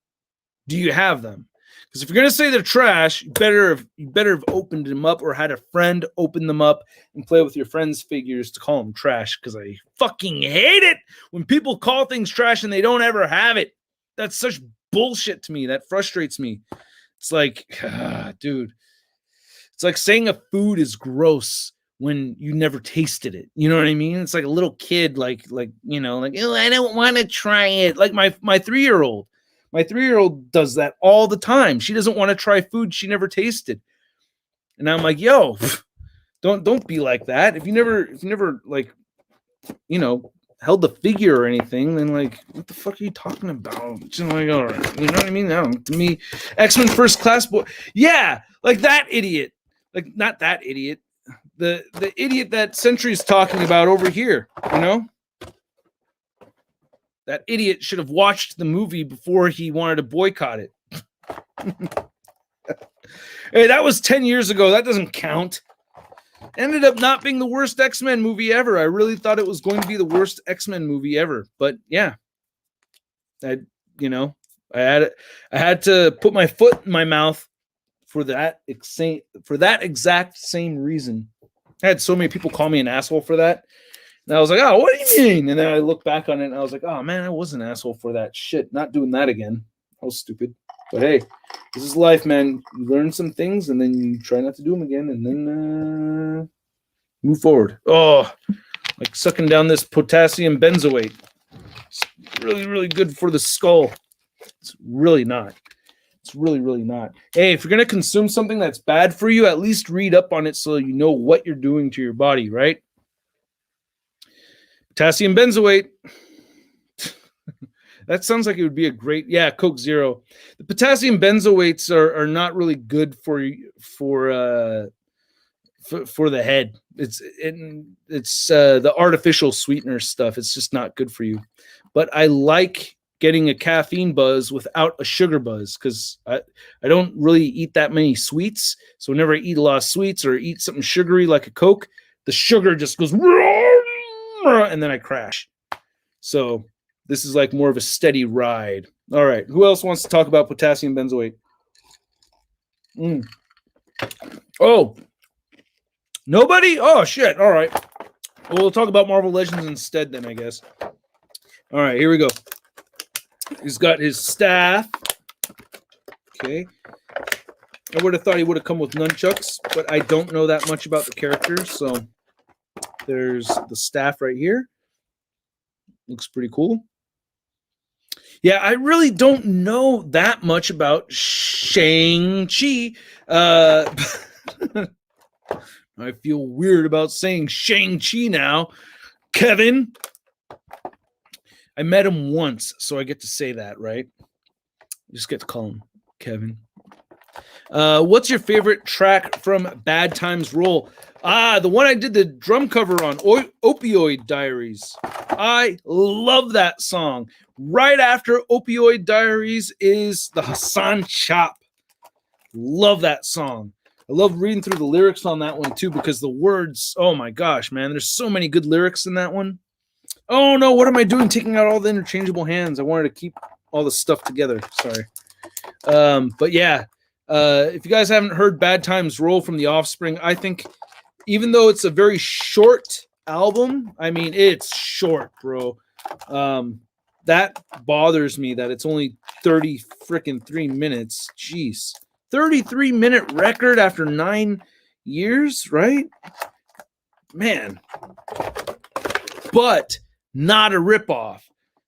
Do you have them? Because if you're gonna say they're trash, you better have opened them up or had a friend open them up and play with your friend's figures to call them trash. Because I fucking hate it when people call things trash and they don't ever have it. That's such bullshit to me. That frustrates me. It's like, dude, it's like saying a food is gross when you never tasted it. You know what I mean? It's like a little kid, like, oh, I don't want to try it. Like my 3-year-old. My 3-year-old does that all the time. She doesn't want to try food she never tasted. And I'm like, yo, don't be like that. If you never like, held the figure or anything, then like, what the fuck are you talking about? Just like, all right, you know what I mean? No, to me, X-Men First Class boy. Yeah, like that idiot. Like not that idiot. The idiot that Sentry's talking about over here, That idiot should have watched the movie before he wanted to boycott it. Hey, that was 10 years ago. That doesn't count. Ended up not being the worst X-Men movie ever. I really thought it was going to be the worst X-Men movie ever. But yeah, I had to put my foot in my mouth for that exact same reason. I had so many people call me an asshole for that. And I was like, oh, what do you mean? And then I look back on it and I was like, oh man, I was an asshole for that shit. Not doing that again. I was stupid. But hey, this is life, man. You learn some things and then you try not to do them again and then move forward. Oh, like sucking down this potassium benzoate. really, really good for the skull. It's really not. It's really, really not. Hey, if you're going to consume something that's bad for you, at least read up on it so you know what you're doing to your body, right? Potassium benzoate. That sounds like it would be a great, Coke Zero. The potassium benzoates are not really good for the head. It's the artificial sweetener stuff. It's just not good for you. But I like getting a caffeine buzz without a sugar buzz because I don't really eat that many sweets. So whenever I eat a lot of sweets or eat something sugary like a Coke, the sugar just goes and then I crash. So this is like more of a steady ride. All right. Who else wants to talk about potassium benzoate? Oh, nobody? Oh, shit. All right. Well, we'll talk about Marvel Legends instead then, I guess. All right. Here we go. He's got his staff. Okay. I would have thought he would have come with nunchucks, but I don't know that much about the characters. So there's the staff right here. Looks pretty cool. Yeah, I really don't know that much about Shang-Chi. I feel weird about saying Shang-Chi now. Kevin. I met him once, so I get to say that, right? I just get to call him Kevin. What's your favorite track from Bad Times Roll? The one I did the drum cover on, Opioid Diaries. I love that song. Right after Opioid Diaries is the Hassan Chop. Love that song. I love reading through the lyrics on that one too because the words, oh my gosh, man, there's so many good lyrics in that one. Oh no, what am I doing taking out all the interchangeable hands? I wanted to keep all the stuff together. Sorry. But yeah, if you guys haven't heard Bad Times Roll from The Offspring, I think even though it's a very short album, I mean, it's short, bro. That bothers me that it's only 3 minutes. Jeez. 33-minute record after 9 years, right? Man. But not a ripoff.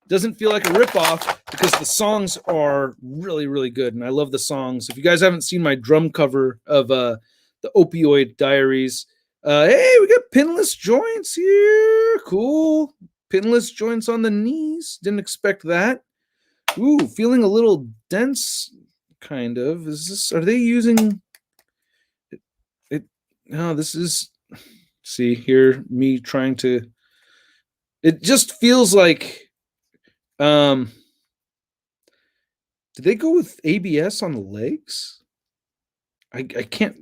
Doesn't feel like a ripoff because the songs are really, really good. And I love the songs. If you guys haven't seen my drum cover of the Opioid Diaries, hey, we got Pinless Joints here. Cool. Pinless Joints on the knees. Didn't expect that. Ooh, feeling a little dense, kind of. Are they using it? No, this is, see here, me trying to, it just feels like, did they go with ABS on the legs? I can't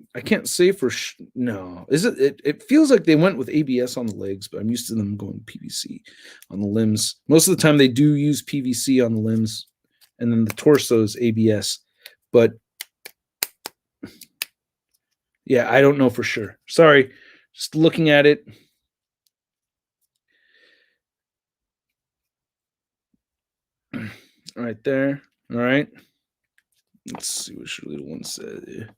say for no. Is it feels like they went with ABS on the legs, but I'm used to them going PVC on the limbs. Most of the time they do use PVC on the limbs, and then the torso is ABS. But yeah, I don't know for sure. Sorry, just looking at it. Right there. All right. Let's see what your little one said.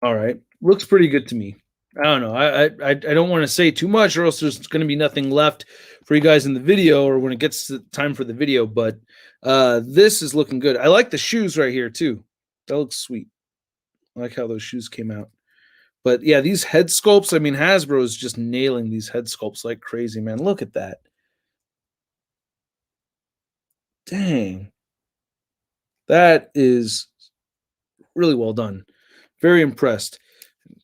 All right. Looks pretty good to me. I don't know. I don't want to say too much or else there's going to be nothing left for you guys in the video or when it gets to time for the video. But this is looking good. I like the shoes right here too. That looks sweet. I like how those shoes came out. But yeah, these head sculpts, I mean, Hasbro is just nailing these head sculpts like crazy, man. Look at that. Dang. That is really well done. Very impressed.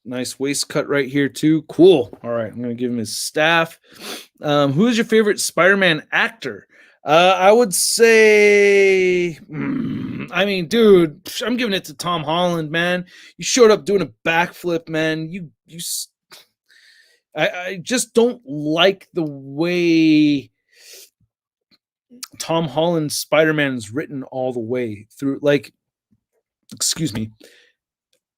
Nice waist cut right here, too. Cool. All right, I'm going to give him his staff. Who is your favorite Spider-Man actor? I would say, I mean, dude, I'm giving it to Tom Holland, man. You showed up doing a backflip, man. I just don't like the way Tom Holland's Spider-Man is written all the way through. Like, excuse me.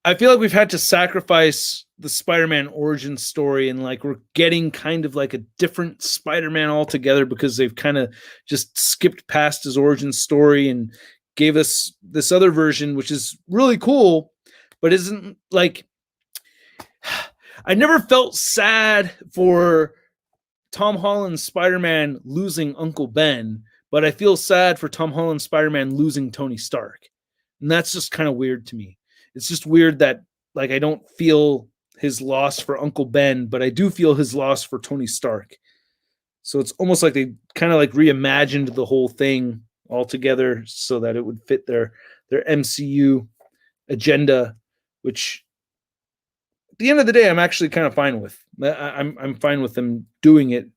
I feel like we've had to sacrifice the Spider-Man origin story and like we're getting kind of like a different Spider-Man altogether because they've kind of just skipped past his origin story and gave us this other version, which is really cool, but isn't like, I never felt sad for Tom Holland's Spider-Man losing Uncle Ben, but I feel sad for Tom Holland's Spider-Man losing Tony Stark. And that's just kind of weird to me. It's just weird that like I don't feel his loss for Uncle Ben, but I do feel his loss for Tony Stark. So it's almost like they kind of like reimagined the whole thing all together so that it would fit their MCU agenda, which at the end of the day, I'm actually kind of fine with. I'm fine with them doing it.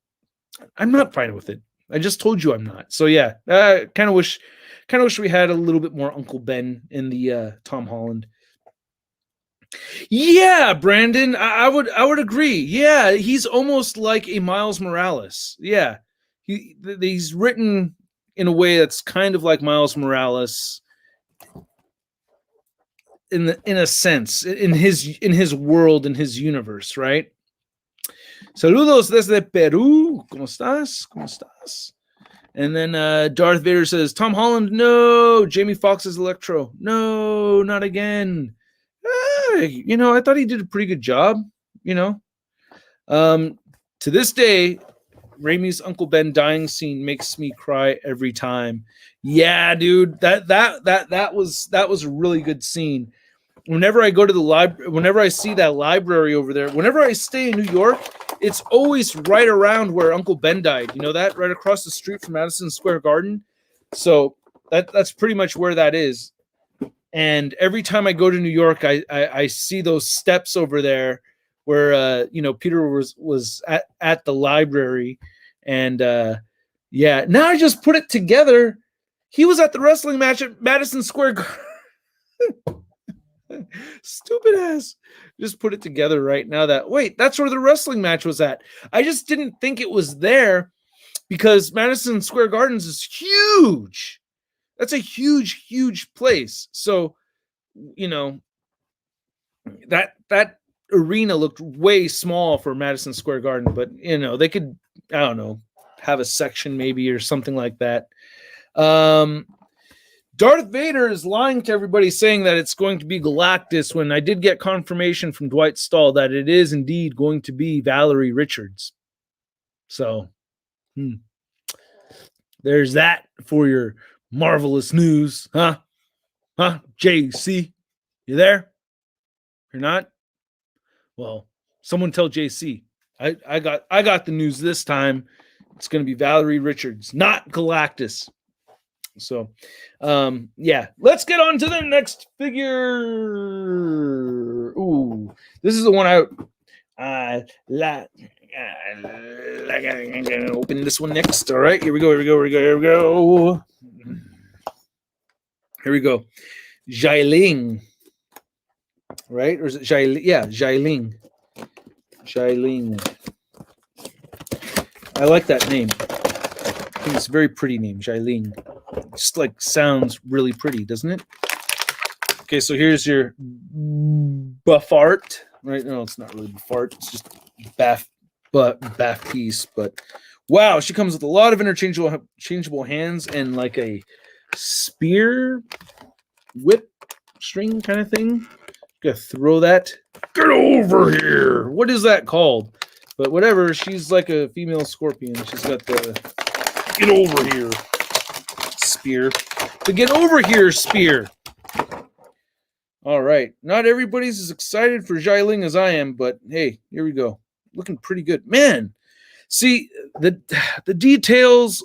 I'm not fine with it. I just told you I'm not. So yeah, kind of wish we had a little bit more Uncle Ben in the Tom Holland. Yeah, Brandon, I would agree. Yeah, he's almost like a Miles Morales. Yeah, he's written in a way that's kind of like Miles Morales in a sense, in his world, in his universe, right? Saludos desde Peru. ¿Cómo estás? ¿Cómo estás? And then Darth Vader says, Tom Holland, no. Jamie Foxx's Electro, no, not again. You know, I thought he did a pretty good job, you know. To this day, Raimi's Uncle Ben dying scene makes me cry every time. Yeah, dude, that was a really good scene. Whenever I go to the library, whenever I see that library over there, whenever I stay in New York, it's always right around where Uncle Ben died. You know that? Right across the street from Madison Square Garden. So that's pretty much where that is. And every time I go to New York, I see those steps over there where you know, Peter was at the library. And yeah, now I just put it together. He was at the wrestling match at Madison Square Garden. Stupid ass. Just put it together right now that, wait, that's where the wrestling match was at. I just didn't think it was there because Madison Square Gardens is huge. That's a huge, huge place. So, you know, that arena looked way small for Madison Square Garden, but you know, they could, I don't know, have a section maybe or something like that. Darth Vader is lying to everybody saying that it's going to be Galactus when I did get confirmation from Dwight Stahl that it is indeed going to be Valerie Richards. So, there's that for your marvelous news. Huh? JC, you there? You're not? Well, someone tell JC. I got the news this time. It's going to be Valerie Richards, not Galactus. So, yeah, let's get on to the next figure. Ooh, this is the one I like. I'm gonna open this one next. All right, here we go. Here we go. Xialing, right? Or is it Xialing? Yeah, Xialing. I like that name. I think it's a very pretty name, Xialing. Just like sounds really pretty, doesn't it? Okay, so here's your Buffart, right? No, it's not really Buffart. It's just Baff piece. But wow, she comes with a lot of interchangeable hands and like a spear whip string kind of thing. Gotta throw that. Get over here. What is that called? But whatever. She's like a female scorpion. She's got the get over here spear. The get over here spear. All right. Not everybody's as excited for Xialing as I am, but hey, here we go. Looking pretty good. Man, see the details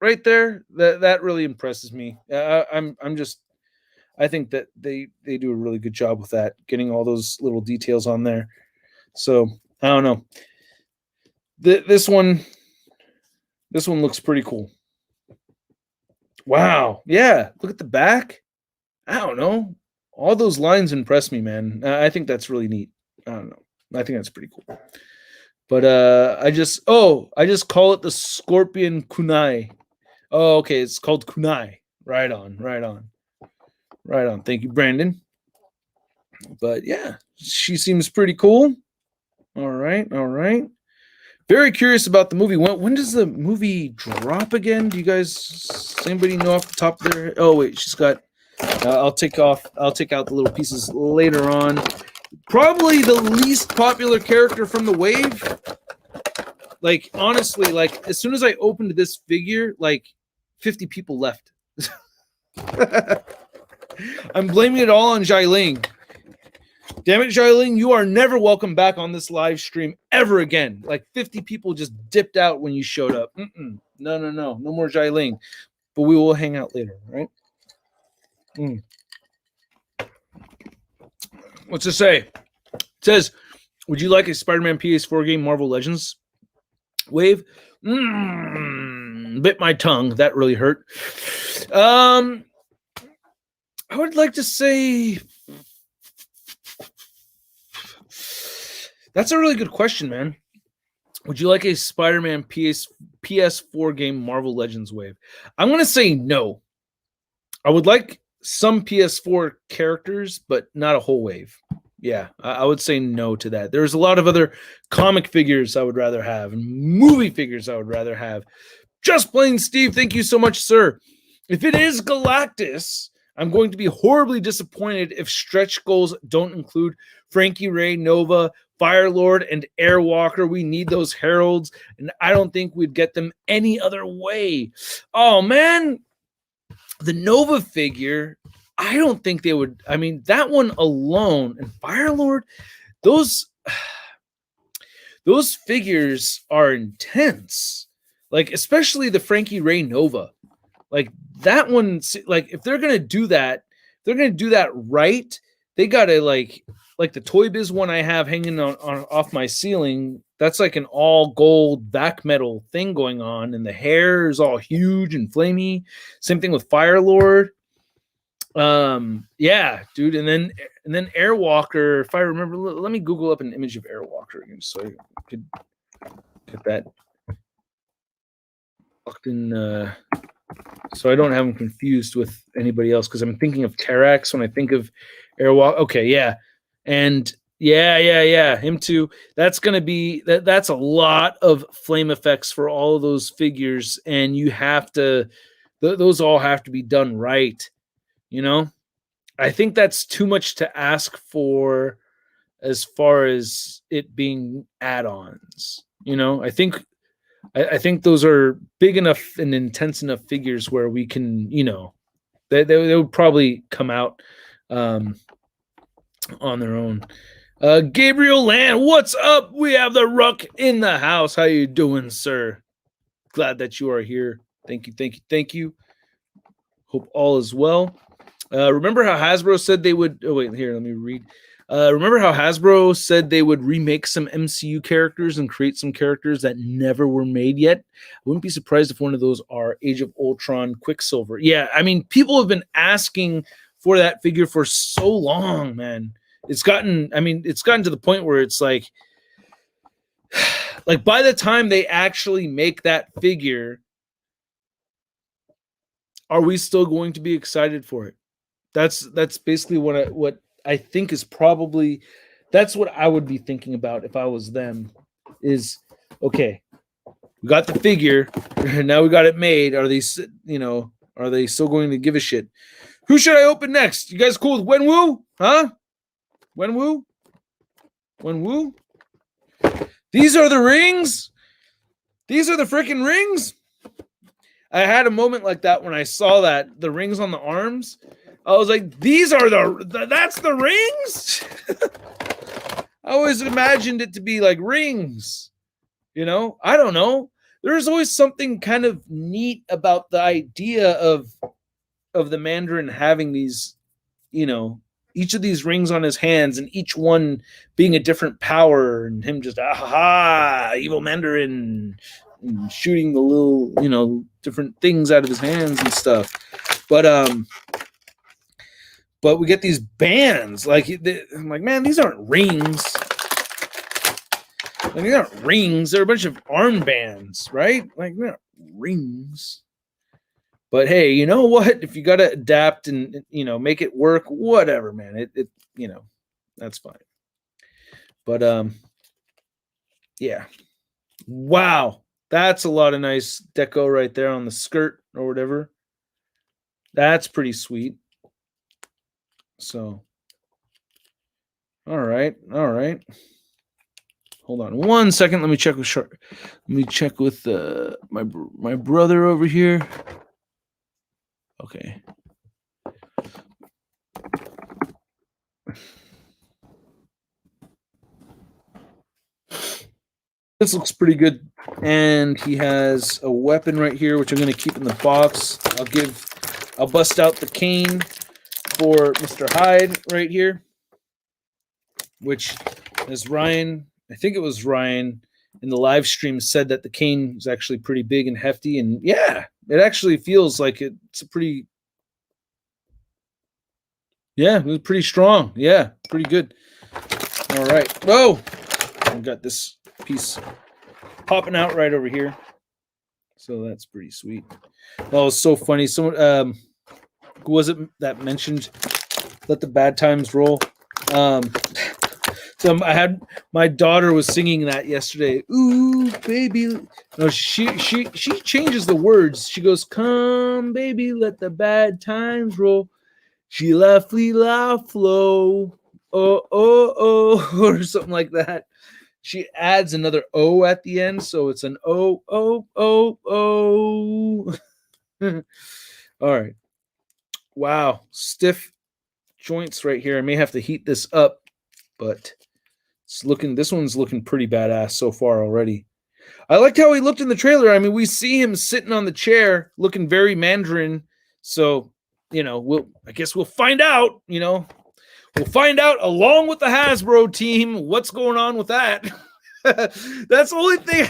right there, that really impresses me. I think that they do a really good job with that, getting all those little details on there. So I don't know. This one looks pretty cool. Wow. Yeah. Look at the back. I don't know. All those lines impress me, man. I think that's really neat. I don't know. I think that's pretty cool. But I just call it the Scorpion Kunai. Oh, okay. It's called Kunai. Right on. Thank you, Brandon. But yeah, she seems pretty cool. All right. Very curious about the movie. When does the movie drop again? Do you guys, anybody know off the top of their? Oh wait, she's got. I'll take out the little pieces later on. Probably the least popular character from the wave. Like, honestly, like, as soon as I opened this figure, like, 50 people left. I'm blaming it all on Xialing. Damn it, Xialing, you are never welcome back on this live stream ever again. Like, 50 people just dipped out when you showed up. No. No more Xialing. But we will hang out later, right? What's it say? It says, would you like a Spider-Man PS4 game Marvel Legends wave? Bit my tongue. That really hurt. I would like to say that's a really good question, man. Would you like a Spider-Man PS4 game Marvel Legends wave? I'm going to say no. I would like some PS4 characters, but not a whole wave. Yeah, I would say no to that. There's a lot of other comic figures I would rather have and movie figures I would rather have. Just plain Steve, thank you so much, sir. If it is Galactus, I'm going to be horribly disappointed if stretch goals don't include Frankie Ray, Nova, Firelord, and Airwalker. We need those heralds, and I don't think we'd get them any other way. Oh, man. The Nova figure, I don't think they would. I mean, that one alone and Firelord, those figures are intense. Like, especially the Frankie Ray Nova. Like, that one, like, if they're gonna do that, right. They gotta like the Toy Biz one I have hanging on off my ceiling. That's like an all gold back metal thing going on, and the hair is all huge and flamey. Same thing with Firelord. Yeah, dude. And then Airwalker. If I remember, let me Google up an image of Airwalker again, so I could get that fucking. So I don't have them confused with anybody else, because I'm thinking of Terax when I think of Airwalker. Okay, yeah, and yeah, him too. That's gonna be that's a lot of flame effects for all of those figures, and you have to. Those all have to be done right. You know, I think that's too much to ask for as far as it being add-ons. You know, I think those are big enough and intense enough figures where we can, you know, they would probably come out on their own. Gabriel Land, what's up? We have the Ruck in the house. How you doing, sir? Glad that you are here. Thank you. Hope all is well. Remember how Hasbro said they would... Oh, wait, here, let me read. Remember how Hasbro said they would remake some MCU characters and create some characters that never were made yet? I wouldn't be surprised if one of those are Age of Ultron Quicksilver. Yeah, I mean, people have been asking for that figure for so long, man. It's gotten to the point where it's like by the time they actually make that figure, are we still going to be excited for it? That's basically what I think is probably, that's what I would be thinking about if I was them. Is, okay, we got the figure, now we got it made. Are they still going to give a shit? Who should I open next? You guys cool with Wenwu? Huh? Wenwu? These are the rings? These are the freaking rings? I had a moment like that when I saw that, the rings on the arms. I was like, these are that's the rings? I always imagined it to be like rings. You know, I don't know. There's always something kind of neat about the idea of the Mandarin having these, you know, each of these rings on his hands and each one being a different power, and him just, evil Mandarin, and shooting the little, you know, different things out of his hands and stuff. But we get these bands. I'm like, man, these aren't rings. Like, these aren't rings. They're a bunch of armbands, right? Like, they're not rings. But hey, you know what? If you got to adapt and, you know, make it work, whatever, man. It you know, that's fine. But yeah. Wow. That's a lot of nice deco right there on the skirt or whatever. That's pretty sweet. So All right. Hold on 1 second. Let me check with Let me check with my brother over here. Okay. This looks pretty good. And he has a weapon right here, which I'm going to keep in the box. I'll bust out the cane for Mr. Hyde right here, which is Ryan. I think it was Ryan in the live stream said that the cane is actually pretty big and hefty. And yeah, it actually feels like it's a pretty, yeah, it was pretty strong. Yeah, pretty good. All right. Whoa. I've got this piece popping out right over here. So that's pretty sweet. Oh, it's so funny. Someone, who was it that mentioned let the bad times roll? So I had my daughter was singing that yesterday. Ooh, baby. No, she changes the words. She goes, "Come, baby, let the bad times roll. She laugh, we laugh, flow. Oh, oh, oh," or something like that. She adds another O at the end, so it's an O, O, O, O. All right. Wow, stiff joints right here. I may have to heat this up, but this one's looking pretty badass so far already. I liked how he looked in the trailer. I mean, we see him sitting on the chair looking very Mandarin. So, I guess we'll find out, we'll find out along with the Hasbro team what's going on with that. That's the only thing.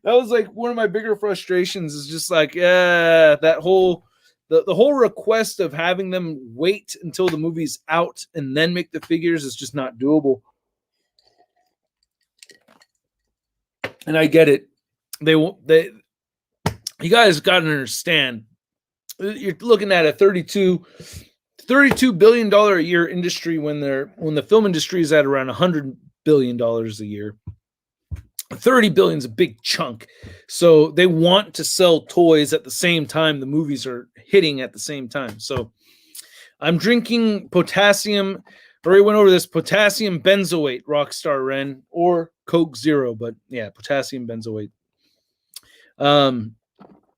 That was like one of my bigger frustrations is just like, yeah, that whole the whole request of having them wait until the movie's out and then make the figures is just not doable. And I get it. You guys got to understand. You're looking at a $32 billion a year industry when the film industry is at around $100 billion a year. 30 billion is a big chunk. So they want to sell toys at the same time the movies are hitting at the same time. So I'm drinking potassium. I already went over this potassium benzoate, Rockstar Ren, or Coke Zero, but yeah, potassium benzoate.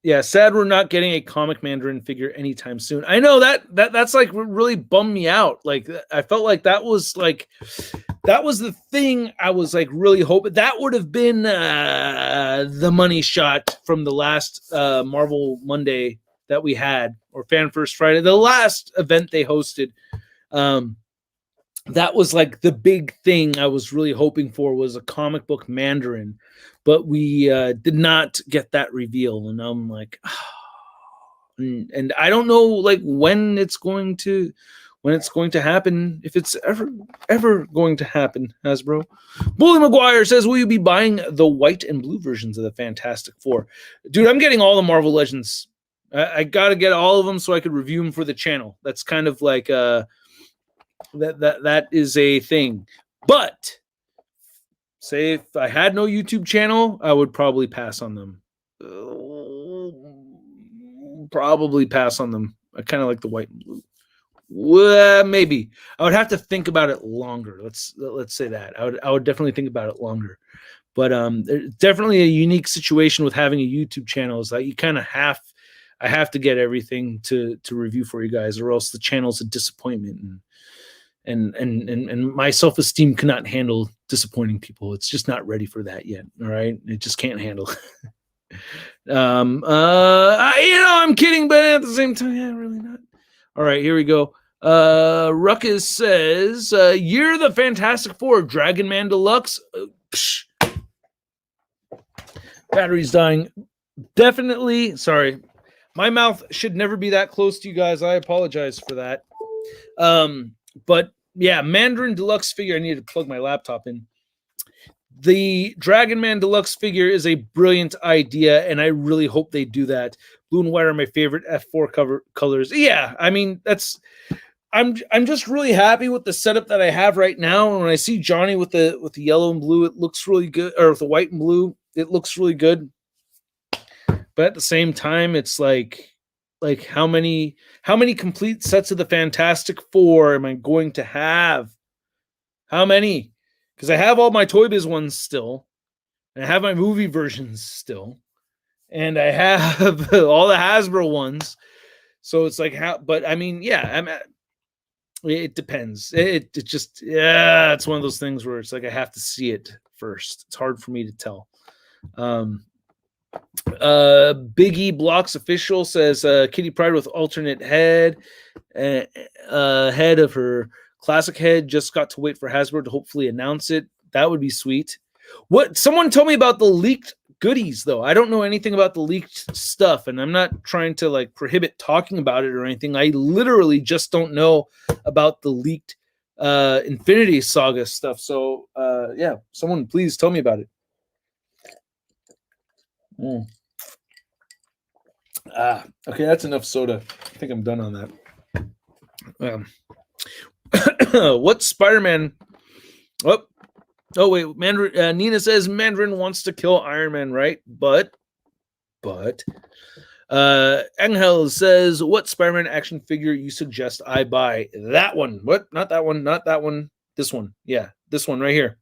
Yeah, sad we're not getting a comic Mandarin figure anytime soon. I know that's like really bummed me out. Like I felt like that was the thing I was like really hoping that would have been the money shot from the last Marvel Monday that we had, or Fan First Friday, the last event they hosted. That was like the big thing I was really hoping for was a comic book Mandarin, but we did not get that reveal. And I'm like, oh. And I don't know like when it's going to happen, if it's ever going to happen, Hasbro. Bully McGuire says, will you be buying the white and blue versions of the Fantastic Four? Dude, I'm getting all the Marvel Legends. I got to get all of them so I could review them for the channel. That's kind of like that is a thing. But say if I had no YouTube channel, I would probably pass on them. Probably pass on them. I kind of like the white and blue. Well, maybe I would have to think about it longer. Let's say that I would definitely think about it longer. But there's definitely a unique situation with having a YouTube channel is that you kind of I have to get everything to review for you guys, or else the channel's a disappointment, and my self-esteem cannot handle disappointing people. It's just not ready for that yet. All right, it just can't handle. I'm kidding, but at the same time, yeah, really not. All right, here we go. Ruckus says, "You're the Fantastic Four, Dragon Man Deluxe." Battery's dying. Definitely. Sorry, my mouth should never be that close to you guys. I apologize for that. But yeah, Mandarin Deluxe figure. I need to plug my laptop in. The Dragon Man Deluxe figure is a brilliant idea, and I really hope they do that. Blue and white are my favorite F4 cover colors. Yeah, I mean I'm just really happy with the setup that I have right now. And when I see Johnny with the yellow and blue, it looks really good. Or with the white and blue, it looks really good. But at the same time, it's like how many complete sets of the Fantastic Four am I going to have? How many? Because I have all my Toy Biz ones still, and I have my movie versions still, and I have all the Hasbro ones. So it's like how, but I mean, yeah, it depends. It just, yeah, it's one of those things where it's like I have to see it first. It's hard for me to tell. Biggie Blocks Official says Kitty Pryde with alternate head, head of her classic head. Just got to wait for Hasbro to hopefully announce it. That would be sweet. What someone told me about the leaked goodies, though. I don't know anything about the leaked stuff, and I'm not trying to like prohibit talking about it or anything. I literally just don't know about the leaked Infinity Saga stuff. So yeah, someone please tell me about it. Okay, that's enough soda. I think I'm done on that. What Spider-Man? Oh wait, Mandarin. Nina says Mandarin wants to kill Iron Man, right? But Angel says, what Spider-Man action figure you suggest I buy? That one. What? Not that one. Not that one. This one. Yeah, this one right here.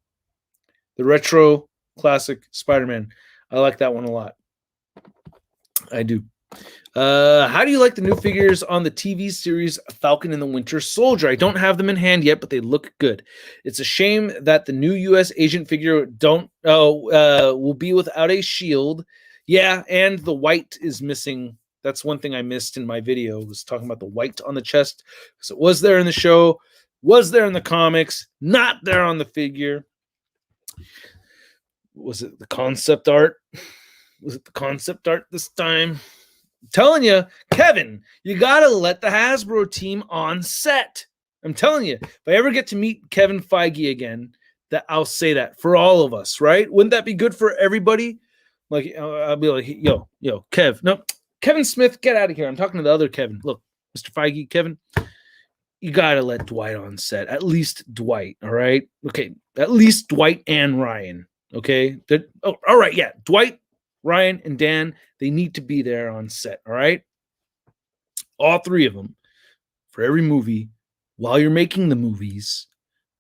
The retro classic Spider-Man. I like that one a lot. I do. How do you like the new figures on the TV series Falcon and the Winter Soldier? I don't have them in hand yet, but they look good. It's a shame that the new U.S. agent figure will be without a shield. Yeah, and the white is missing. That's one thing I missed in my video, was talking about the white on the chest, because it was there in the show, was there in the comics, not there on the figure. Was it the concept art? Was it the concept art this time? I'm telling you, Kevin, you got to let the Hasbro team on set. I'm telling you, if I ever get to meet Kevin Feige again, that I'll say that for all of us, right? Wouldn't that be good for everybody? Like, I'll be like, yo, Kev. No, Kevin Smith, get out of here. I'm talking to the other Kevin. Look, Mr. Feige, Kevin, you got to let Dwight on set. At least Dwight, all right? Okay, at least Dwight and Ryan, okay? All right, yeah, Dwight, Ryan, and Dan, they need to be there on set, all right? All three of them for every movie. While you're making the movies,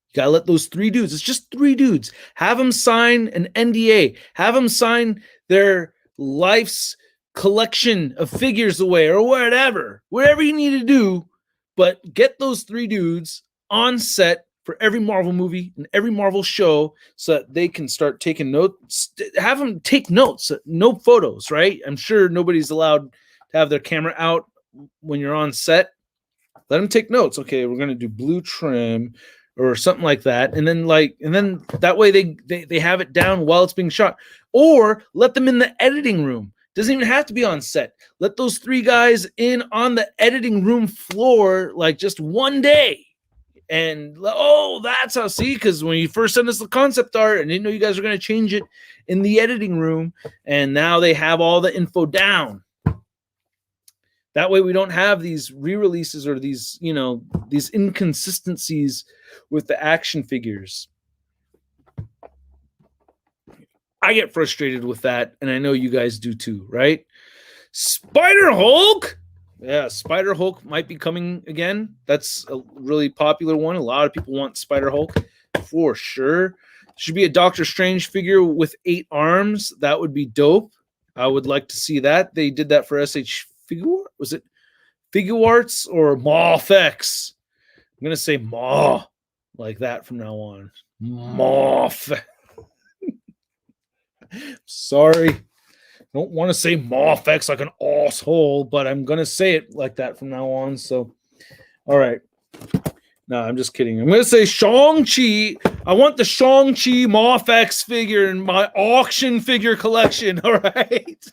you got to let those three dudes, it's just three dudes, have them sign an NDA, have them sign their life's collection of figures away or whatever you need to do, but get those three dudes on set for every Marvel movie and every Marvel show so that they can start taking notes. Have them take notes, no photos, right? I'm sure nobody's allowed to have their camera out when you're on set. Let them take notes. Okay, we're going to do blue trim or something like that. And then that way they have it down while it's being shot. Or let them in the editing room. Doesn't even have to be on set. Let those three guys in on the editing room floor like just one day. And that's how, see, because when you first sent us the concept art, I didn't know you guys were going to change it in the editing room. And now they have all the info down. That way we don't have these re-releases or these, these inconsistencies with the action figures. I get frustrated with that, and I know you guys do too, right? Spider-Hulk? Yeah, Spider-Hulk might be coming again. That's a really popular one. A lot of people want Spider-Hulk for sure. Should be a Doctor Strange figure with 8 arms. That would be dope. I would like to see that. They did that for SH Figure. Was it Figuarts or Mawfex? I'm going to say Maw like that from now on. Mawfex. Sorry. Don't want to say Mawfex like an asshole, but I'm going to say it like that from now on. So, all right. No, I'm just kidding. I'm going to say Shang-Chi. I want the Shang-Chi Mawfex figure in my auction figure collection. All right.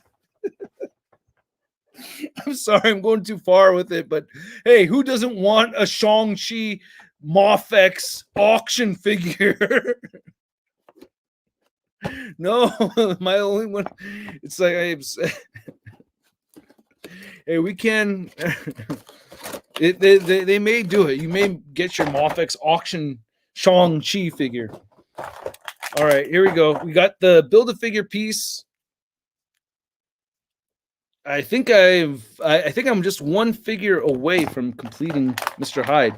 I'm sorry, I'm going too far with it, but hey, who doesn't want a Shang-Chi Mawfex auction figure? No, my only one. It's like hey, we can. They may do it. You may get your Mawfex auction Shang-Chi figure. All right, here we go. We got the Build-A-Figure piece. I think I'm just one figure away from completing Mr. Hyde.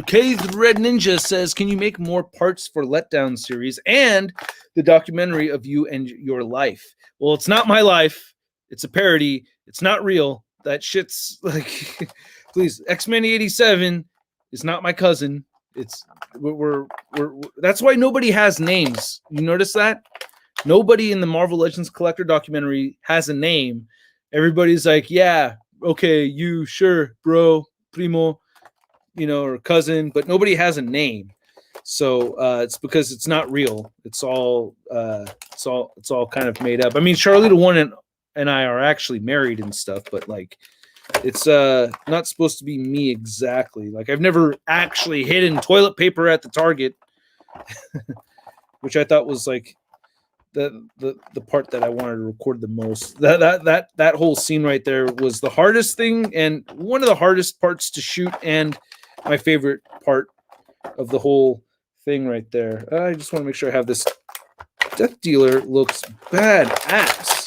Keith Red Ninja says, can you make more parts for Letdown series and the documentary of you and your life? Well, it's not my life. It's a parody. It's not real. That shit's like, please, X-Men 87 is not my cousin. It's we're that's why nobody has names. You notice that? Nobody in the Marvel Legends Collector documentary has a name. Everybody's like, yeah, okay, you, sure, bro, primo, or cousin, but nobody has a name. So it's because it's not real. It's all kind of made up. I mean, Charlie the One and I are actually married and stuff, but like, it's not supposed to be me exactly. Like, I've never actually hidden toilet paper at the Target, which I thought was like the part that I wanted to record the most. That whole scene right there was the hardest thing and one of the hardest parts to shoot, and my favorite part of the whole thing right there. I just want to make sure I have this. Death Dealer looks badass.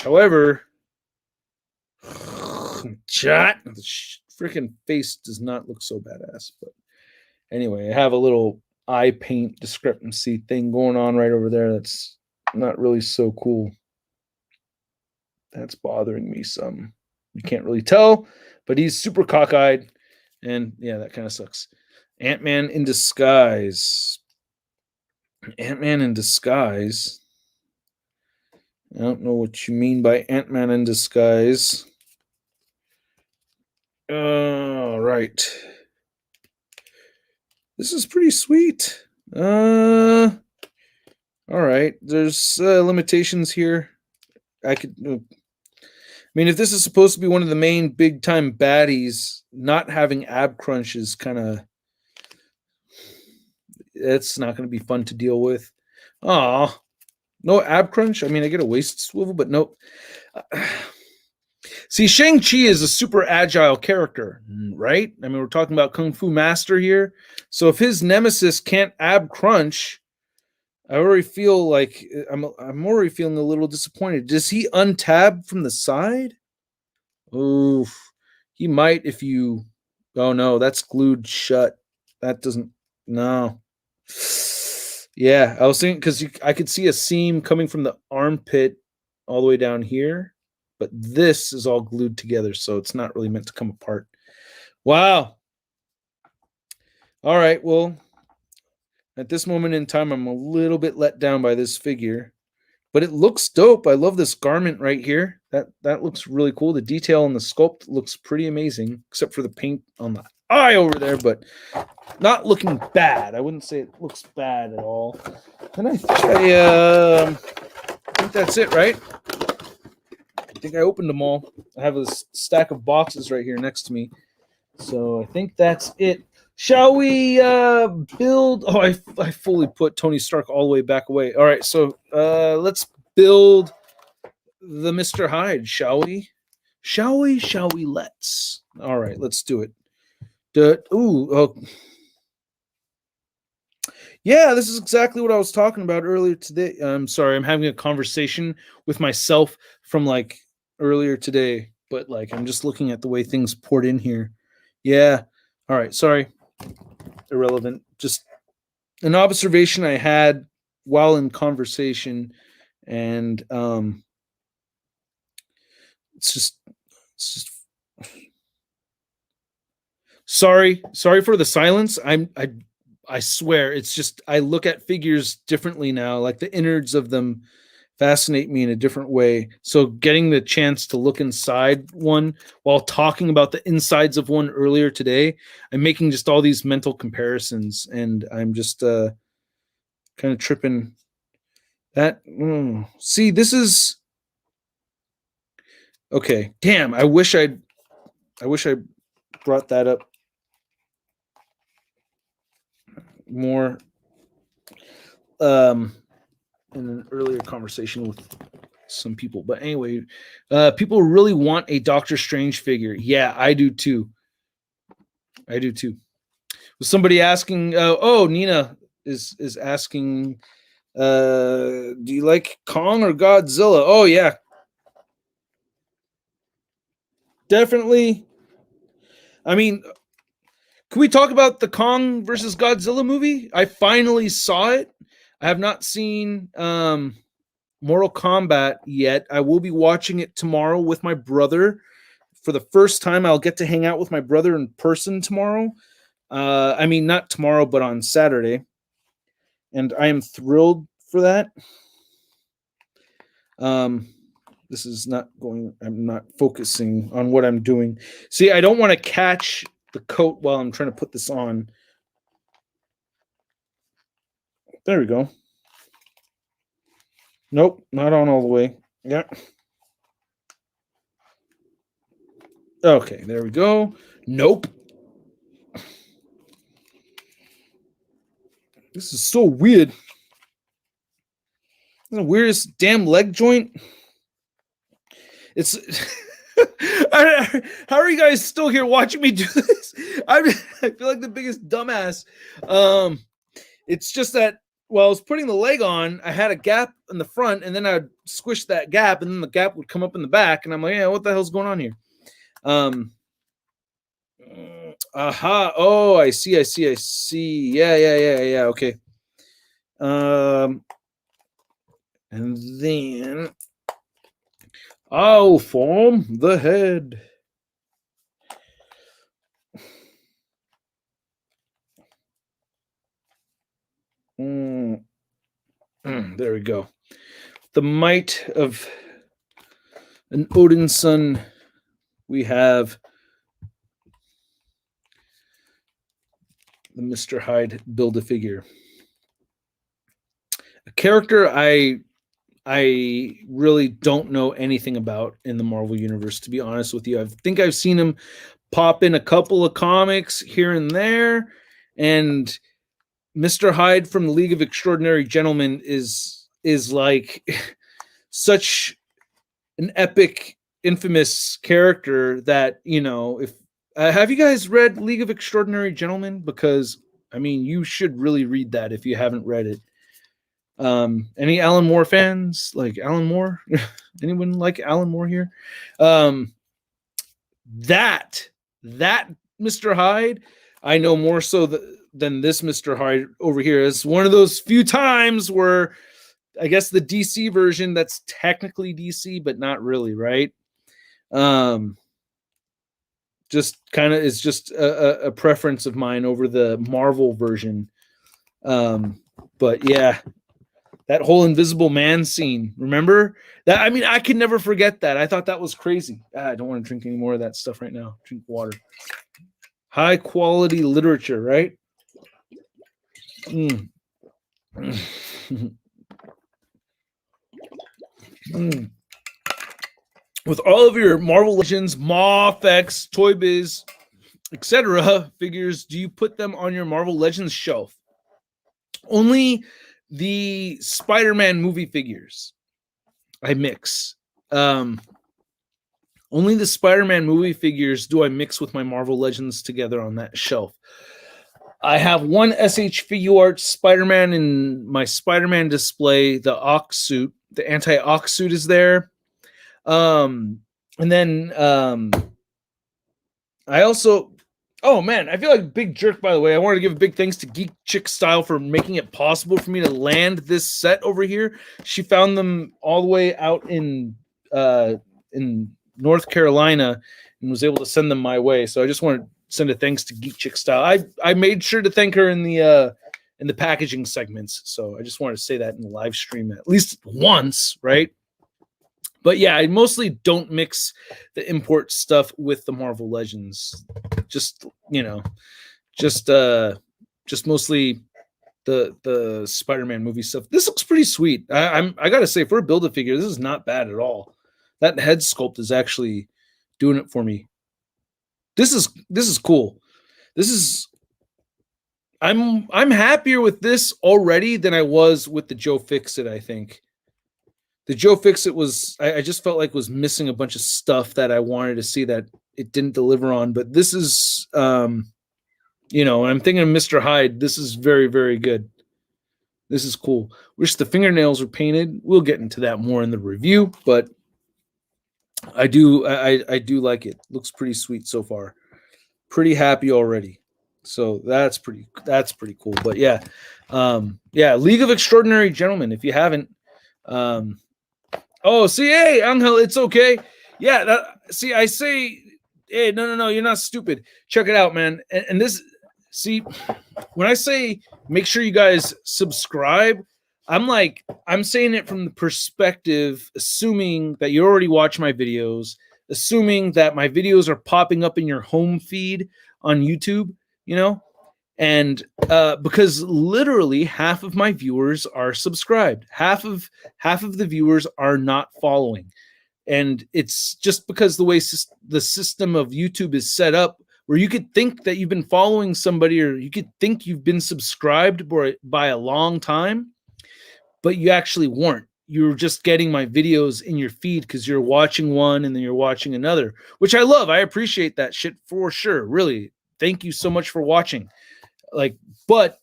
However, the freaking face does not look so badass. But anyway, I have a little eye paint discrepancy thing going on right over there. That's not really so cool. That's bothering me some. You can't really tell, but he's super cockeyed, and yeah, that kind of sucks. Ant-Man in Disguise. Ant-Man in Disguise. I don't know what you mean by Ant-Man in Disguise. All right. This is pretty sweet. All right. There's limitations here. I mean, if this is supposed to be one of the main big time baddies, not having ab crunch is kind of, it's not going to be fun to deal with. Aw, no ab crunch. I mean, I get a waist swivel, but nope. See, Shang-Chi is a super agile character, right? I mean, we're talking about Kung Fu Master here. So if his nemesis can't ab crunch, I already feel like I'm already feeling a little disappointed. Does he untab from the side? Oof. He might if you... Oh, no, that's glued shut. That doesn't... No. Yeah, I was thinking because I could see a seam coming from the armpit all the way down here, but this is all glued together, so it's not really meant to come apart. Wow. All right, well, at this moment in time, I'm a little bit let down by this figure, but it looks dope. I love this garment right here. That looks really cool. The detail on the sculpt looks pretty amazing, except for the paint on the eye over there, but not looking bad. I wouldn't say it looks bad at all. And I think that's it, right? I think I opened them all. I have a stack of boxes right here next to me. So I think that's it. Shall we build? Oh, I fully put Tony Stark all the way back away. All right, so let's build the Mr. Hyde, shall we? Shall we? Shall we? Let's. All right, let's do it. Yeah, this is exactly what I was talking about earlier today. I'm sorry, I'm having a conversation with myself from like earlier today, but like I'm just looking at the way things poured in here. Yeah. All right, sorry. Irrelevant. Just an observation I had while in conversation, and it's just sorry for the silence. I swear it's just I look at figures differently now. Like the innards of them fascinate me in a different way. So getting the chance to look inside one while talking about the insides of one earlier today, I'm making just all these mental comparisons, and I'm just kind of tripping. See, this is okay. Damn, I wish I brought that up more in an earlier conversation with some people. But anyway, people really want a Doctor Strange figure. Yeah, I do too. Was somebody asking? Nina is asking. Do you like Kong or Godzilla? Oh yeah. definitely. I mean, can we talk about the Kong versus Godzilla movie? I finally saw it. I have not seen Mortal Kombat yet. I will be watching it tomorrow with my brother. For the first time, I'll get to hang out with my brother in person tomorrow. I mean, not tomorrow, but on Saturday. And I am thrilled for that. This is not going, I'm not focusing on what I'm doing. See, I don't want to catch the coat while I'm trying to put this on. There we go. Nope, not on all the way. Yeah. Okay, there we go. Nope. This is so weird. The weirdest damn leg joint. It's how are you guys still here watching me do this? I feel like the biggest dumbass. It's just that while I was putting the leg on, I had a gap in the front, and then I'd squish that gap, and then the gap would come up in the back, and I'm like, yeah, what the hell's going on here? Aha. Oh, I see. Yeah. Okay. And then I'll form the head. There we go. The might of an Odin son. We have the Mr. Hyde Build-A-Figure. A character I really don't know anything about in the Marvel Universe, to be honest with you. I think I've seen him pop in a couple of comics here and there, and Mr. Hyde from the League of Extraordinary Gentlemen is like such an epic, infamous character that, you know, if have you guys read League of Extraordinary Gentlemen? Because I mean, you should really read that if you haven't read it. Any Alan Moore fans? Like Alan Moore? Anyone like Alan Moore here? That Mr. Hyde, I know more so than this Mr. Hyde over here. It's one of those few times where I guess the DC version that's technically DC, but not really, right? Just kind of is just a preference of mine over the Marvel version. But yeah, that whole Invisible Man scene, remember that? I mean, I can never forget that. I thought that was crazy. I don't want to drink any more of that stuff right now. Drink water. High quality literature, right? With all of your Marvel Legends, MoffX, Toy Biz, etc. figures, do you put them on your Marvel Legends shelf? Only the Spider-Man movie figures I mix. Only the Spider-Man movie figures do I mix with my Marvel Legends together on that shelf. I have one SH Figuarts Spider-Man in my Spider-Man display. The Ox suit, the anti-Ox suit is there. And then I also, oh man, I feel like a big jerk, by the way. I wanted to give a big thanks to Geek Chick Style for making it possible for me to land this set over here. She found them all the way out in North Carolina and was able to send them my way. So I just want to send a thanks to Geek Chick Style. I made sure to thank her in the packaging segments. So I just wanted to say that in the live stream at least once, right? But yeah, I mostly don't mix the import stuff with the Marvel Legends. Just, you know, just mostly the Spider-Man movie stuff. This looks pretty sweet. I gotta say, for a Build-A-Figure, this is not bad at all. That head sculpt is actually doing it for me. This is cool. This is I'm happier with this already than I was with the Joe Fix-It, I think. The Joe Fix-It was, I just felt like was missing a bunch of stuff that I wanted to see that it didn't deliver on. But this is, you know, I'm thinking of Mr. Hyde. This is very, very good. This is cool. Wish the fingernails were painted. We'll get into that more in the review. But I do like it. Looks pretty sweet so far. Pretty happy already. So that's pretty cool. But yeah, yeah, League of Extraordinary Gentlemen. If you haven't, um, oh, see, hey, Angel, it's okay. Yeah, see, I say, hey, no, you're not stupid. Check it out, man. And this, see, when I say make sure you guys subscribe, I'm saying it from the perspective, assuming that you already watch my videos, assuming that my videos are popping up in your home feed on YouTube, you know, and because literally half of my viewers are subscribed, half of the viewers are not following, and it's just because the way the system of YouTube is set up, where you could think that you've been following somebody, or you could think you've been subscribed by a long time, but you actually weren't. You're just getting my videos in your feed because you're watching one and then you're watching another, which I love. I appreciate that shit for sure. Really, thank you so much for watching. Like, but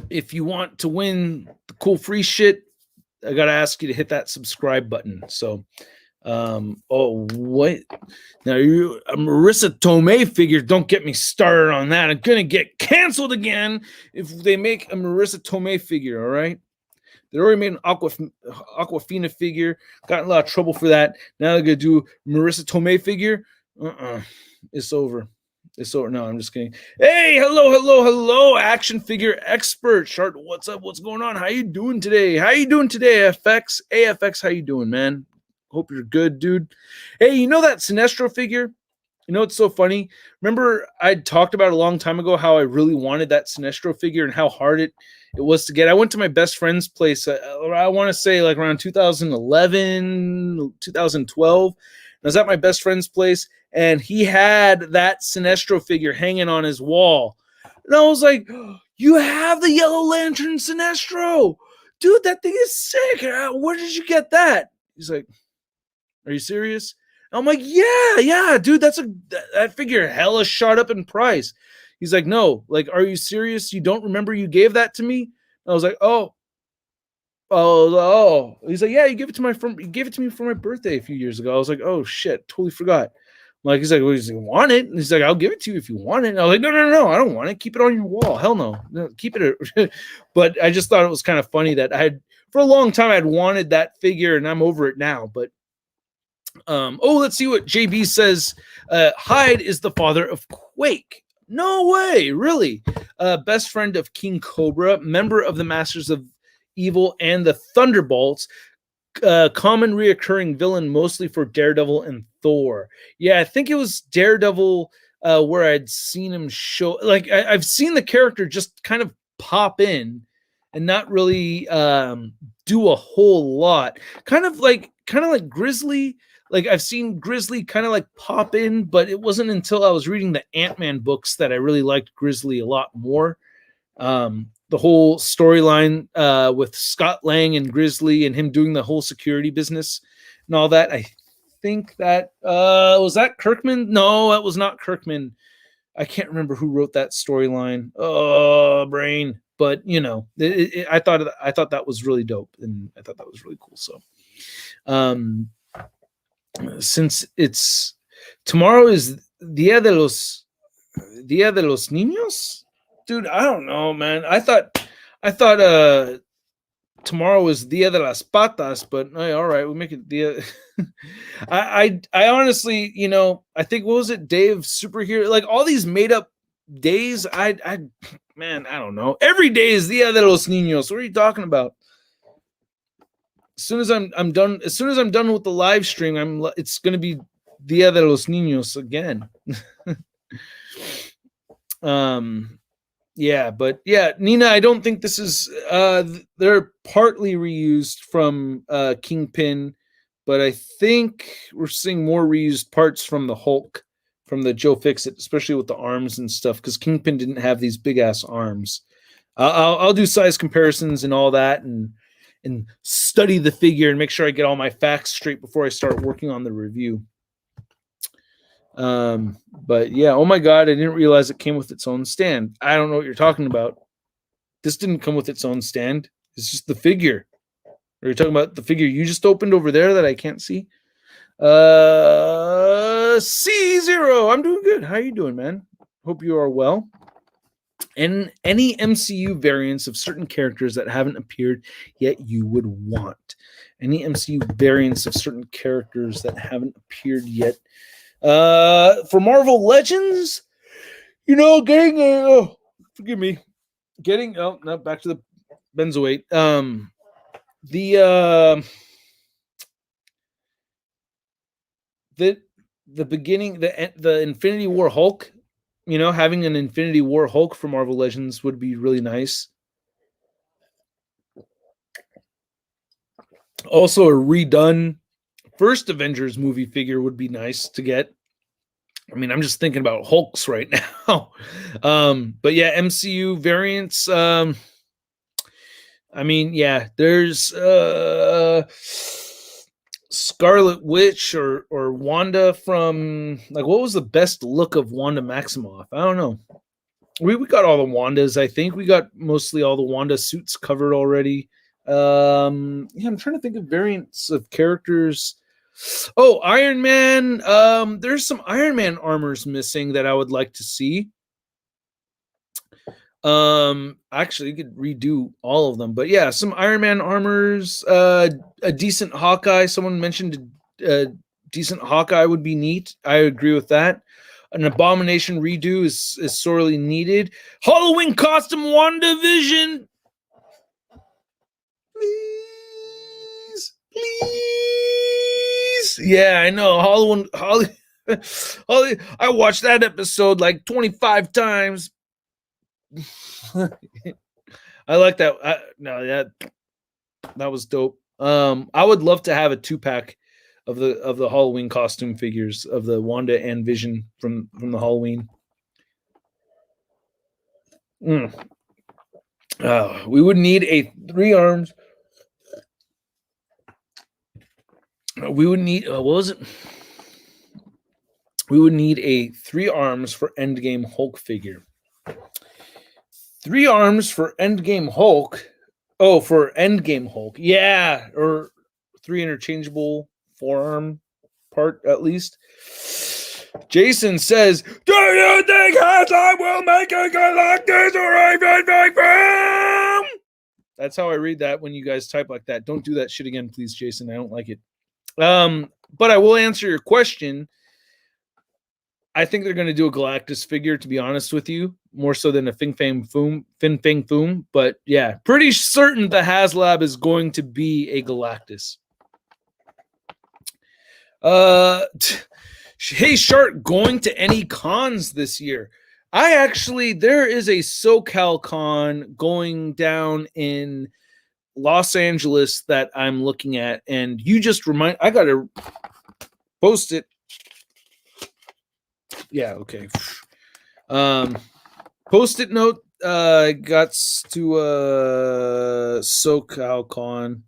if you want to win the cool free shit, I gotta ask you to hit that subscribe button. So, oh, what? Now, you a Marissa Tomei figure? Don't get me started on that. I'm gonna get canceled again if they make a Marissa Tomei figure. All right, they already made an Aquafina figure. Got in a lot of trouble for that. Now they're gonna do Marissa Tomei figure. It's over. It's over. No, I'm just kidding. Hey, hello, action figure expert. Shart, what's up? What's going on? How you doing today? AFX? AFX, how you doing, man? Hope you're good, dude. Hey, you know that Sinestro figure? You know, it's so funny. Remember, I talked about a long time ago how I really wanted that Sinestro figure and how hard it was to get. I went to my best friend's place, I want to say like around 2011, 2012. I was at my best friend's place, and he had that Sinestro figure hanging on his wall. And I was like, you have the Yellow Lantern Sinestro? Dude, that thing is sick. Where did you get that? He's like, are you serious? And I'm like, yeah, dude, that figure hella shot up in price. He's like, no, like, are you serious? You don't remember you gave that to me? And I was like, oh. He's like, yeah, you gave it to me for my birthday a few years ago. I was like, oh shit, totally forgot. He's like, well, you want it? And he's like, I'll give it to you if you want it. And I was like, no, I don't want it. Keep it on your wall. Hell no, keep it. But I just thought it was kind of funny that for a long time I'd wanted that figure, and I'm over it now. But let's see what JB says. Hyde is the father of Quake. No way, really. Best friend of King Cobra, member of the Masters of Evil and the Thunderbolts, common reoccurring villain mostly for Daredevil and Thor. Yeah, I think it was Daredevil where I'd seen him show, like I've seen the character just kind of pop in and not really do a whole lot. Kind of like Grizzly. Like I've seen Grizzly kind of like pop in, but it wasn't until I was reading the Ant-Man books that I really liked Grizzly a lot more. The whole storyline with Scott Lang and Grizzly and him doing the whole security business and all that. I think that was that Kirkman? No, that was not Kirkman. I can't remember who wrote that storyline. Oh, brain. But you know, I thought that was really dope, and I thought that was really cool. So, since it's tomorrow is Dia de los Niños. Dude, I don't know, man. I thought tomorrow was Dia de las Patas, but hey, all right, we make it Dia. I honestly, you know, I think what was it, Day of Superhero? Like all these made up days. Man, I don't know. Every day is Dia de los Niños. What are you talking about? As soon as I'm done with the live stream, it's gonna be Dia de los Niños again. Yeah, but yeah, Nina, I don't think this is they're partly reused from Kingpin, but I think we're seeing more reused parts from the Hulk, from the Joe Fixit, especially with the arms and stuff, because Kingpin didn't have these big ass arms. I'll do size comparisons and all that, and study the figure and make sure I get all my facts straight before I start working on the review. But yeah, oh my god, I didn't realize it came with its own stand. I don't know what you're talking about. This didn't come with its own stand. It's just the figure. Are you talking about the figure you just opened over there that I can't see? C0. I'm doing good. How are you doing, man? Hope you are well. And any MCU variants of certain characters that haven't appeared yet you would want. Any MCU variants of certain characters that haven't appeared yet. For Marvel Legends, getting forgive me, no, back to the benzoate. The beginning, the Infinity War Hulk, having an Infinity War Hulk for Marvel Legends would be really nice. Also, a redone first Avengers movie figure would be nice to get. I mean, I'm just thinking about Hulks right now. But yeah, MCU variants. I mean, yeah, there's Scarlet Witch or Wanda from, like, what was the best look of Wanda Maximoff? I don't know. We got all the Wandas. I think we got mostly all the Wanda suits covered already. I'm trying to think of variants of characters. Oh, Iron Man. There's some Iron Man armors missing that I would like to see. Actually, you could redo all of them, but yeah, some Iron Man armors, a decent Hawkeye. Someone mentioned a decent Hawkeye would be neat. I agree with that. An Abomination redo is sorely needed. Halloween costume WandaVision. Please. Yeah, I know. Holly. I watched that episode like 25 times. I like that. That was dope. I would love to have a 2-pack of the Halloween costume figures of the Wanda and Vision from the Halloween. We would need a 3 arms. We would need what was it? We would need a 3 arms for Endgame Hulk figure. 3 arms for Endgame Hulk. Oh, for Endgame Hulk. Yeah, or 3 interchangeable forearm part at least. Jason says, "Do you think Haslam will make a Galactus or a film?" That's how I read that when you guys type like that. Don't do that shit again, please, Jason. I don't like it. But I will answer your question. I think they're going to do a Galactus figure, to be honest with you, more so than a Fin Fang Foom. But yeah, pretty certain the HasLab is going to be a Galactus. Hey, Shart, going to any cons this year? There is a SoCal con going down in Los Angeles that I'm looking at, and you just I got to post it. Yeah, okay. Post-it note got to SoCal Con.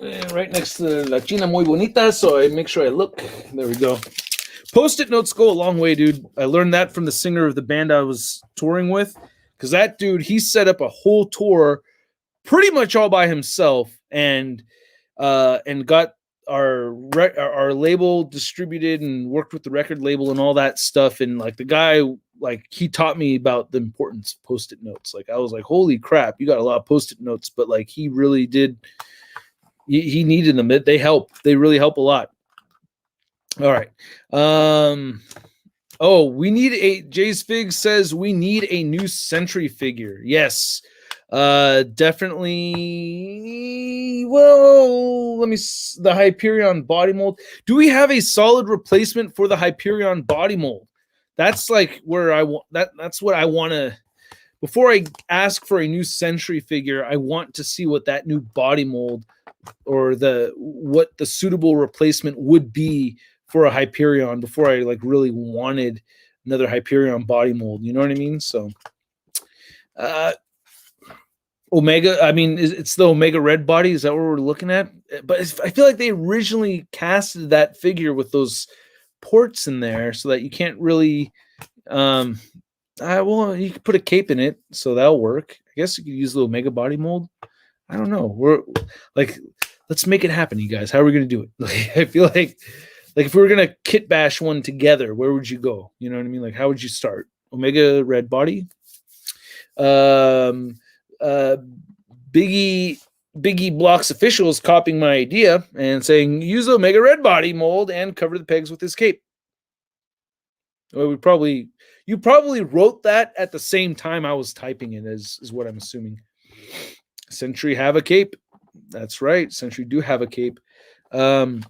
Right next to La China Muy Bonita, so I make sure I look. There we go. Post-it notes go a long way, dude. I learned that from the singer of the band I was touring with, because that dude, he set up a whole tour pretty much all by himself, and got our label distributed and worked with the record label and all that stuff. And like the guy, like he taught me about the importance of Post-it notes. Like I was like, holy crap, you got a lot of Post-it notes, but like he really did. He needed them. They help. They really help a lot. All right. We need Jay's Fig says we need a new Sentry figure. Yes. Definitely. Well, the Hyperion body mold. Do we have a solid replacement for the Hyperion body mold? That's like where I want that's what I want to. Before I ask for a new Sentry figure, I want to see what that new body mold or what the suitable replacement would be for a Hyperion before I like really wanted another Hyperion body mold. You know what I mean? So, Omega, I mean, it's the Omega Red body. Is that what we're looking at? But I feel like they originally casted that figure with those ports in there so that you can't really, Well, you could put a cape in it, so that'll work. I guess you could use a little mega body mold. I don't know. We're like, let's make it happen, you guys. How are we gonna do it? Like, I feel like if we were gonna kit bash one together, where would you go? You know what I mean? Like, how would you start? Omega red body. Um, uh, Biggie Blocks officials copying my idea and saying use Omega red body mold and cover the pegs with his cape. Well, you probably wrote that at the same time I was typing it, is what I'm assuming. Sentry have a cape. That's right. Sentry do have a cape. Hasbro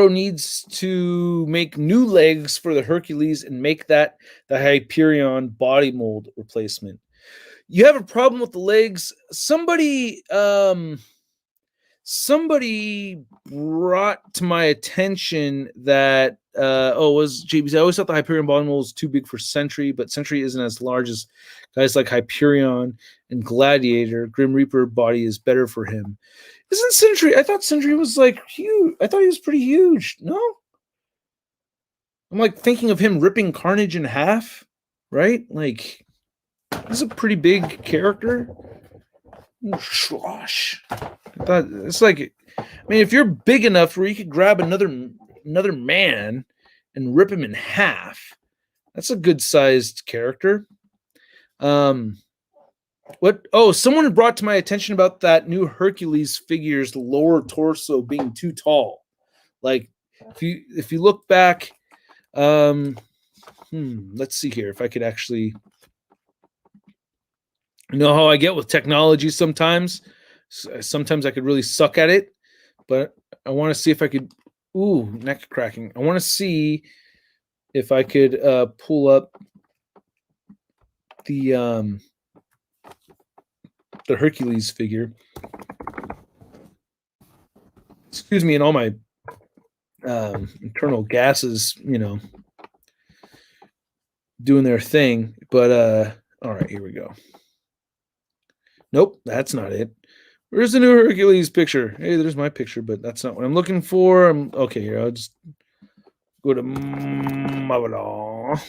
needs to make new legs for the Hercules and make that the Hyperion body mold replacement. You have a problem with the legs. Somebody brought to my attention that was JB's. I always thought the Hyperion body mold was too big for Sentry, but Sentry isn't as large as guys like Hyperion and Gladiator. Grim Reaper body is better for him. Isn't Sentry? I thought Sentry was like huge. I thought he was pretty huge. No, I'm like thinking of him ripping Carnage in half, right? Like he's a pretty big character. Slosh. I thought it's like, I mean, if you're big enough where you could grab another man and rip him in half, that's a good sized character. What? Oh, someone brought to my attention about that new Hercules figure's lower torso being too tall. Like, if you look back, let's see here if I could actually. You know how I get with technology sometimes. Sometimes I could really suck at it, but I want to see if I could. Ooh, neck cracking. I want to see if I could pull up the Hercules figure. Excuse me, and all my internal gases, doing their thing. But all right, here we go. Nope, that's not it. Where's the new Hercules picture? Hey, there's my picture, but that's not what I'm looking for. Okay, here, I'll just go to Mavadon.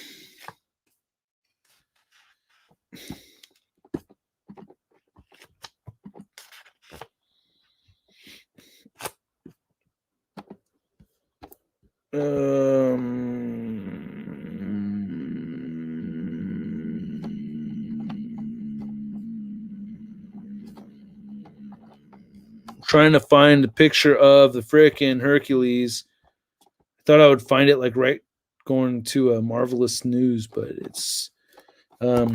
Trying to find a picture of the frickin' Hercules. I thought I would find it like right going to Marvelous News, but it's there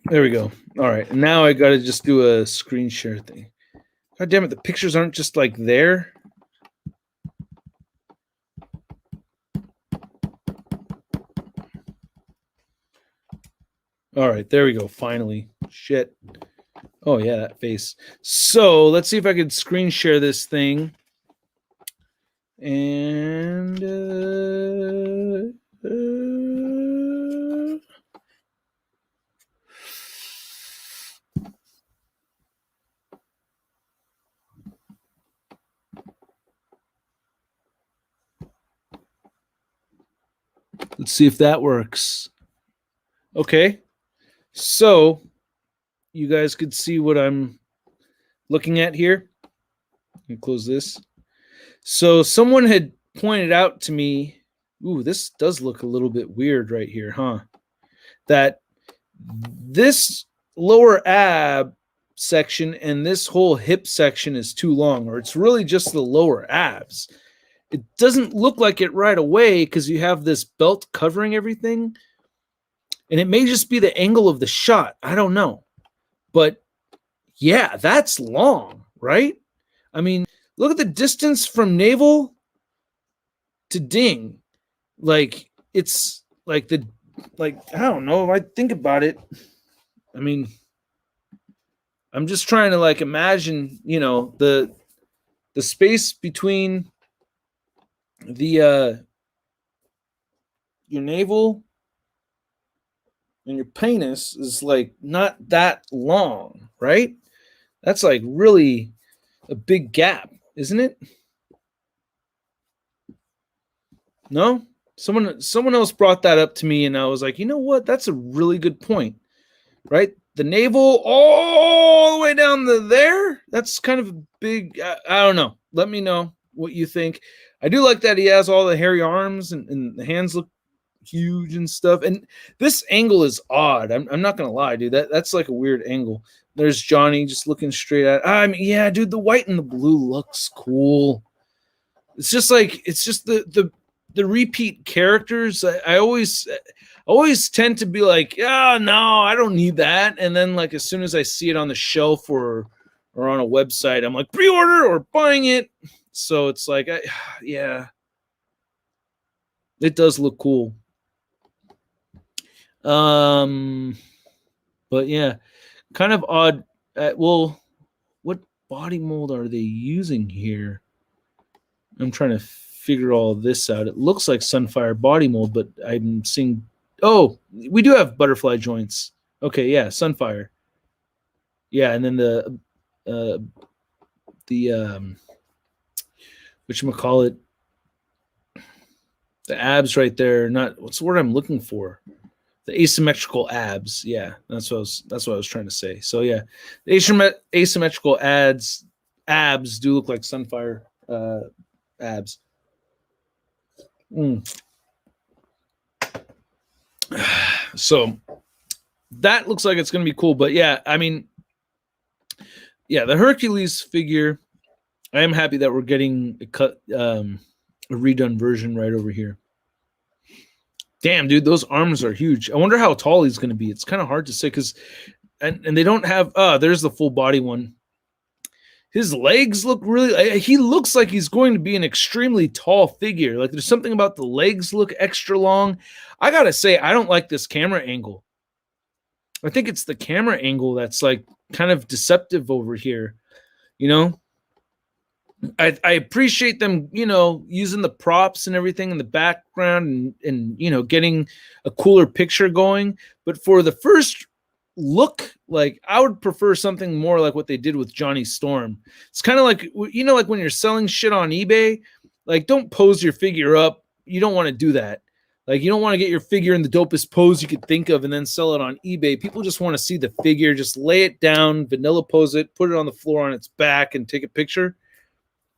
we go. All right, and now I got to just do a screen share thing. God damn it, the pictures aren't just like there. All right, there we go. Finally. Shit. Oh, yeah, that face. So let's see if I could screen share this thing. And let's see if that works. Okay. So you guys could see what I'm looking at here. Let me close this. So someone had pointed out to me, ooh, this does look a little bit weird right here, huh? That this lower ab section and this whole hip section is too long, or it's really just the lower abs. It doesn't look like it right away because you have this belt covering everything. And it may just be the angle of the shot. I don't know. But yeah, that's long, right? I mean, look at the distance from navel to ding. Like, it's like I don't know. If I think about it, I mean, I'm just trying to like imagine, the space between the your navel and your penis is like not that long, right? That's like really a big gap, isn't it? No? Someone else brought that up to me, and I was like, you know what? That's a really good point, right? The navel all the way down there. That's kind of a big. I don't know. Let me know what you think. I do like that he has all the hairy arms and the hands look huge and stuff. And this angle is odd. I'm not gonna lie, dude. That's like a weird angle. There's Johnny just looking straight at. I mean, yeah, dude. The white and the blue looks cool. It's just the repeat characters. I always tend to be like, yeah, no, I don't need that. And then like as soon as I see it on the shelf or on a website, I'm like pre-order or buying it. So it's like, yeah, it does look cool. But yeah, kind of odd. Well, what body mold are they using here? I'm trying to figure all this out. It looks like Sunfire body mold, but I'm seeing. Oh, we do have butterfly joints. Okay, yeah, Sunfire. Yeah, and then the whatchamacallit, the abs right there. Not what's the word I'm looking for? The asymmetrical abs. Yeah, that's what I was trying to say. So yeah, the asymmetrical abs do look like Sunfire abs. So that looks like it's going to be cool. But yeah, I mean, yeah, the Hercules figure, I am happy that we're getting a redone version right over here. Damn, dude, those arms are huge. I wonder how tall he's going to be. It's kind of hard to say because, and they don't have, there's the full body one. His legs look really, he looks like he's going to be an extremely tall figure. Like there's something about the legs look extra long. I got to say, I don't like this camera angle. I think it's the camera angle that's like kind of deceptive over here. You know, I appreciate them, you know, using the props and everything in the background and, you know, getting a cooler picture going. But for the first look, like I would prefer something more like what they did with Johnny Storm. It's kind of like, you know, like when you're selling shit on eBay, like don't pose your figure up. You don't want to do that. Like you don't want to get your figure in the dopest pose you could think of and then sell it on eBay. People just want to see the figure, just lay it down, vanilla pose it, put it on the floor on its back and take a picture.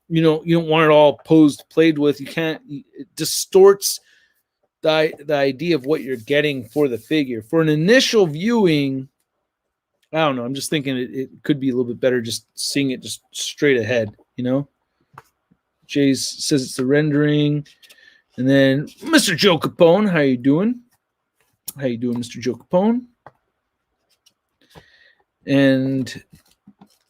You know, you don't want it all posed, played with. You can't, it distorts the idea of what you're getting for the figure. For an initial viewing, I don't know. I'm just thinking it could be a little bit better just seeing it just straight ahead, you know? Jay says it's the rendering. And then Mr. Joe Capone, how you doing? How you doing, Mr. Joe Capone? And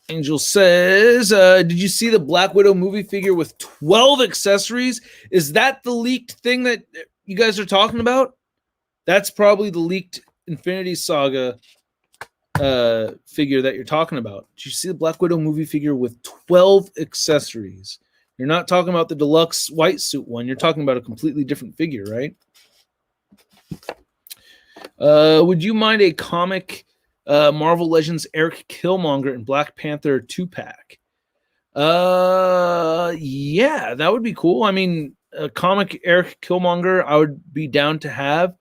Angel says, did you see the Black Widow movie figure with 12 accessories? Is that the leaked thing that you guys are talking about? That's probably the leaked Infinity Saga figure that you're talking about. Did you see the Black Widow movie figure with 12 accessories? You're not talking about the deluxe white suit one. You're talking about a completely different figure, right? Would you mind a comic Marvel Legends Eric Killmonger and Black Panther 2-pack? Yeah, that would be cool. I mean, a comic Eric Killmonger, I would be down to have.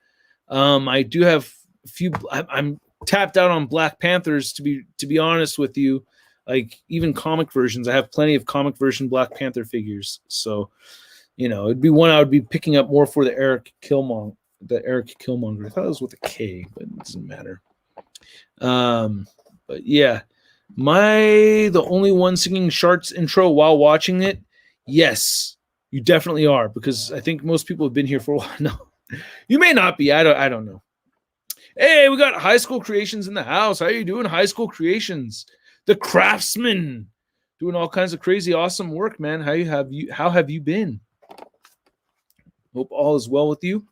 I do have a few. I'm tapped out on Black Panthers to be honest with you. Like even comic versions, I have plenty of comic version Black Panther figures. So, you know, it'd be one I would be picking up more for the Eric Killmonger. I thought it was with a K, but it doesn't matter. But yeah, the only one singing Shart's intro while watching it. Yes, you definitely are, because I think most people have been here for a while. No, you may not be. I don't know. Hey, we got High School Creations in the house. How you doing, High School Creations? The Craftsman doing all kinds of crazy, awesome work, man. How have you been? Hope all is well with you.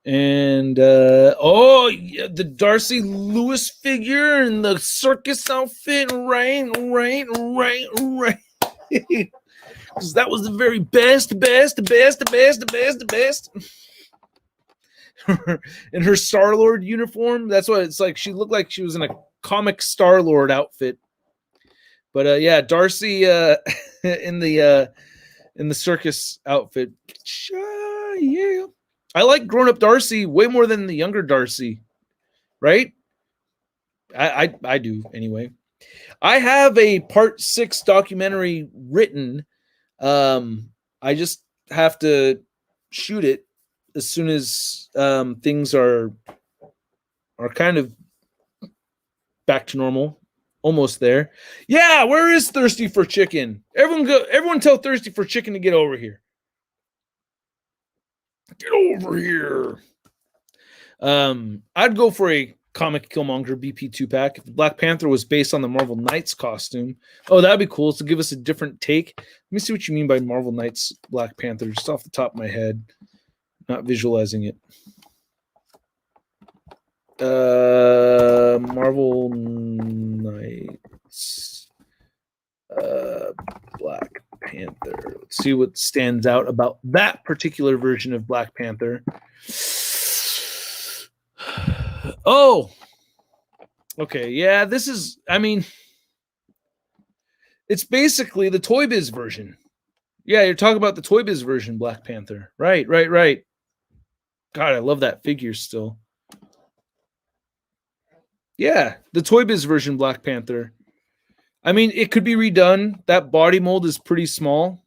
And yeah, the Darcy Lewis figure and the circus outfit, right. Because that was the very best. In her Star-Lord uniform. That's what it's like. She looked like she was in a comic Star-Lord outfit. But yeah, Darcy in the in the circus outfit. Yeah. I like grown-up Darcy way more than the younger Darcy, right? I do anyway. I have a part 6 documentary written. I just have to shoot it as soon as things are kind of back to normal, almost there. Yeah, where is Thirsty for Chicken? Everyone tell Thirsty for Chicken to get over here. Get over here. I'd go for a Comic Killmonger BP 2-pack. If Black Panther was based on the Marvel Knights costume, oh, that'd be cool. To give us a different take. Let me see what you mean by Marvel Knights Black Panther, just off the top of my head, not visualizing it. Marvel Knights Black Panther. Let's see what stands out about that particular version of Black Panther. Oh, okay. Yeah, this is, I mean, it's basically the Toy Biz version. Yeah, you're talking about the Toy Biz version, Black Panther. Right. God, I love that figure still. Yeah, the Toy Biz version, Black Panther. I mean, it could be redone. That body mold is pretty small.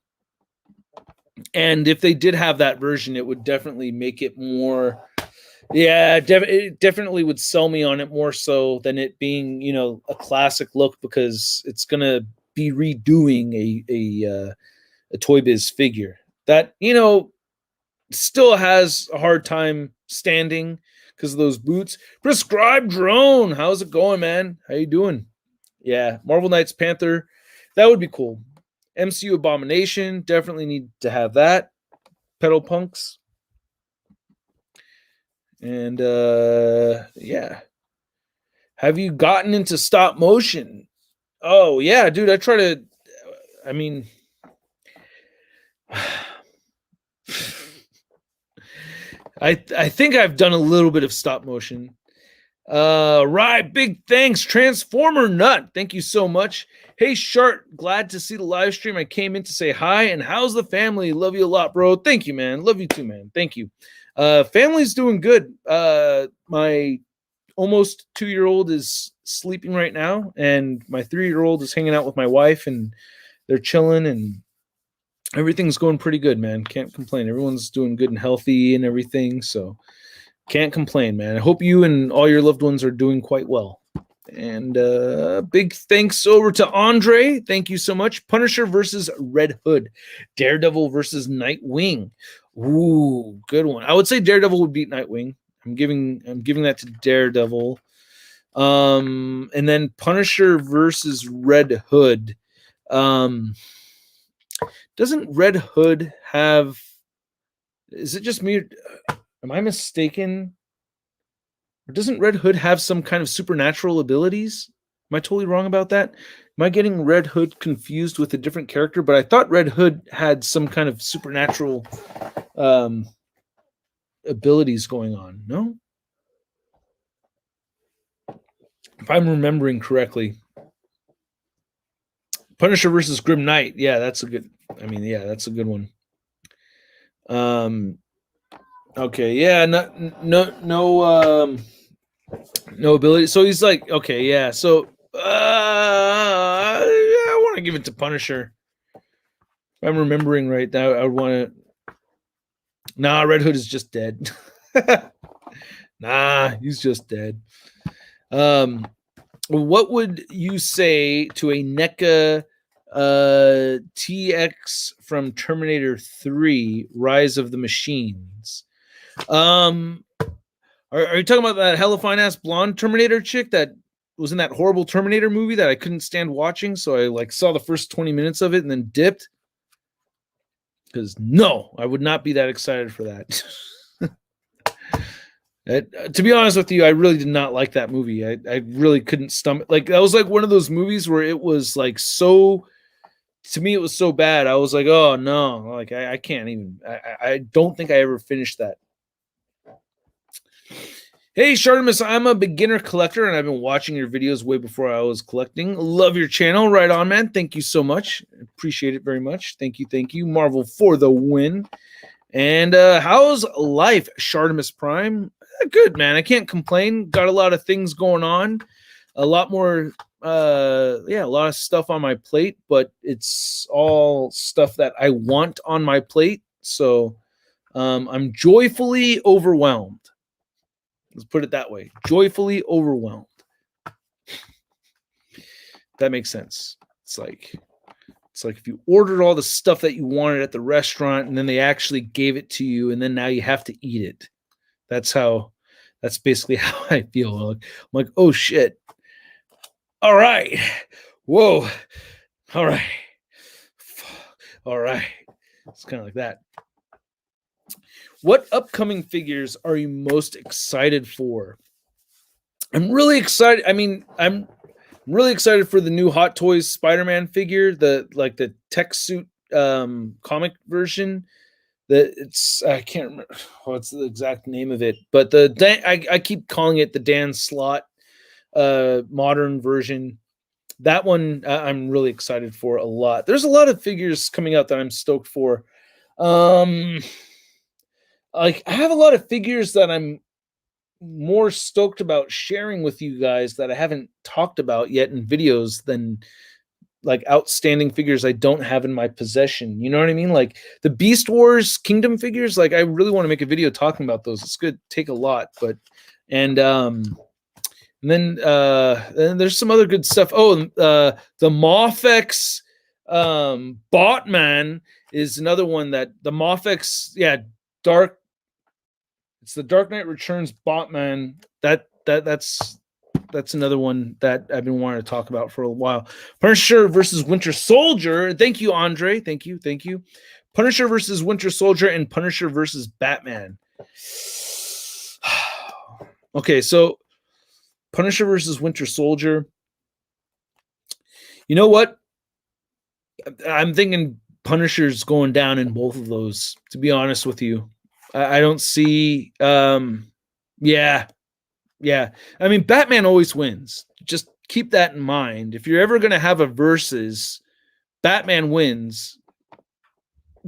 And if they did have that version, it would definitely make it more... Yeah, it definitely would sell me on it more so than it being, a classic look, because it's going to be redoing a Toy Biz figure that, still has a hard time standing because of those boots. Prescribed Drone, how's it going, man? How you doing? Yeah, Marvel Knights Panther, that would be cool. MCU Abomination, definitely need to have that. Pedal Punks. And yeah. Have you gotten into stop motion? Oh yeah, dude. I mean, I think I've done a little bit of stop motion. Right, big thanks, Transformer Nut. Thank you so much. Hey Shart, glad to see the live stream. I came in to say hi, and how's the family? Love you a lot, bro. Thank you, man. Love you too, man. Thank you. Family's doing good. My almost 2-year-old is sleeping right now, and my 3-year-old is hanging out with my wife, and they're chilling, and everything's going pretty good, man. Can't complain. Everyone's doing good and healthy and everything, so can't complain, man. I hope you and all your loved ones are doing quite well. And big thanks over to Andre. Thank you so much. Punisher versus Red Hood. Daredevil versus Nightwing. Ooh, good one. I would say Daredevil would beat Nightwing. I'm giving that to Daredevil. And then Punisher versus Red Hood. Doesn't Red Hood have... Is it just me? Am I mistaken? Or doesn't Red Hood have some kind of supernatural abilities? Am I totally wrong about that? Am I getting Red Hood confused with a different character? But I thought Red Hood had some kind of supernatural abilities going on. No? If I'm remembering correctly. Punisher versus Grim Knight. Yeah, that's a good... that's a good one. Okay, yeah, no ability. So he's like, okay, yeah. So I want to give it to Punisher. If I'm remembering right, now I would want to. Nah, Red Hood is just dead. Nah, he's just dead. What would you say to a NECA TX from Terminator 3: Rise of the Machines? Are you talking about that hella fine ass blonde Terminator chick that was in that horrible Terminator movie that I couldn't stand watching? So I saw the first 20 minutes of it and then dipped. Because no, I would not be that excited for that. To be honest with you, I really did not like that movie. I really couldn't stomach. That was one of those movies where it was so... To me, it was so bad. I was like, oh no, I can't even. I don't think I ever finished that. Hey, Shartimus, I'm a beginner collector, and I've been watching your videos way before I was collecting. Love your channel. Right on, man. Thank you so much. Appreciate it very much. Thank you, thank you. Marvel for the win. And how's life, Shartimus Prime? Good, man. I can't complain. Got a lot of things going on. A lot more, a lot of stuff on my plate, but it's all stuff that I want on my plate. So I'm joyfully overwhelmed. Let's put it that way. Joyfully overwhelmed. That makes sense. It's like if you ordered all the stuff that you wanted at the restaurant and then they actually gave it to you and then now you have to eat it. That's basically how I feel. I'm like, oh shit. All right. Whoa. All right. All right. It's kind of like that. What upcoming figures are you most excited for? I'm really excited. I mean, I'm really excited for the new Hot Toys Spider-Man figure, the tech suit comic version. I can't remember what's the exact name of it, but I keep calling it the Dan Slott modern version. That one I'm really excited for a lot. There's a lot of figures coming out that I'm stoked for. I have a lot of figures that I'm more stoked about sharing with you guys that I haven't talked about yet in videos than like outstanding figures I don't have in my possession. You know what I mean? Like the Beast Wars Kingdom figures, like I really want to make a video talking about those. It's good, take a lot, but and then there's some other good stuff. Oh, the Mofex Botman is another one that the Mofex, it's the Dark Knight Returns Botman. That's another one that I've been wanting to talk about for a while. Punisher versus Winter Soldier. Thank you, Andre. Thank you. Punisher versus Winter Soldier and Punisher versus Batman. Okay, so Punisher versus Winter Soldier. You know what? I'm thinking Punisher's going down in both of those, to be honest with you. I don't see yeah. I mean, Batman always wins. Just keep that in mind. If you're ever going to have a versus, Batman wins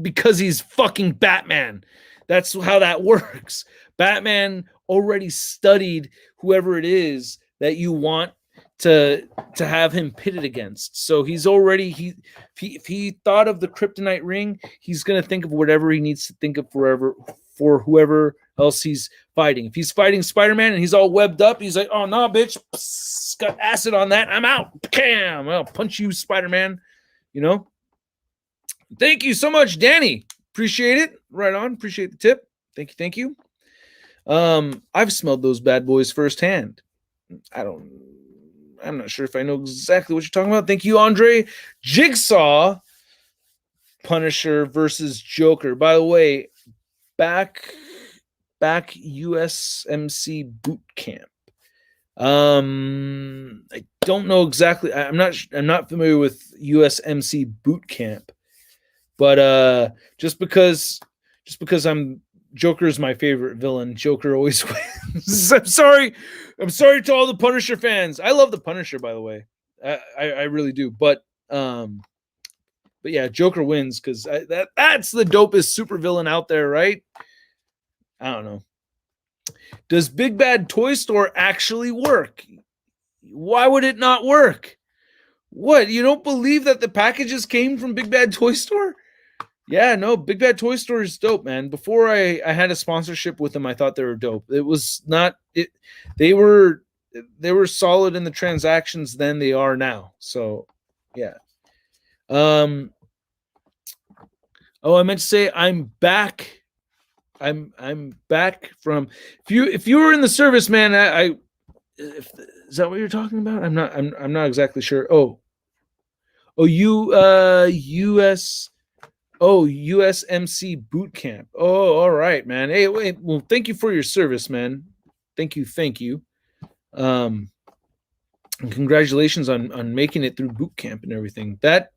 because he's fucking Batman. That's how that works. Batman already studied whoever it is that you want to have him pitted against. So he's already if he thought of the kryptonite ring, he's going to think of whatever he needs to think of for whoever else he's fighting. If he's fighting Spider-Man and he's all webbed up, he's like, oh, no, bitch, psst, got acid on that. I'm out. Bam. I'll punch you, Spider-Man. You know? Thank you so much, Danny. Appreciate it. Right on. Appreciate the tip. Thank you. I've smelled those bad boys firsthand. I'm not sure if I know exactly what you're talking about. Thank you, Andre. Jigsaw Punisher versus Joker. By the way, back USMC boot camp. I don't know exactly. I'm not familiar with USMC boot camp, but just because Joker is my favorite villain. Joker always wins. I'm sorry to all the Punisher fans. I love the Punisher, by the way. I really do. But yeah, Joker wins because that's the dopest supervillain out there, right? I don't know. Does Big Bad Toy Store actually work? Why would it not work? What? You don't believe that the packages came from Big Bad Toy Store? Yeah, no, Big Bad Toy Store is dope, man. Before I had a sponsorship with them, I thought they were dope. It was not it. They were solid in the transactions than they are now. So, yeah. Oh, I meant to say I'm back. I'm back from. If you were in the service, man, is that what you're talking about? I'm not exactly sure. USMC boot camp. Oh, all right, man. Hey, wait. Well, thank you for your service, man. Thank you. And congratulations on making it through boot camp and everything. That,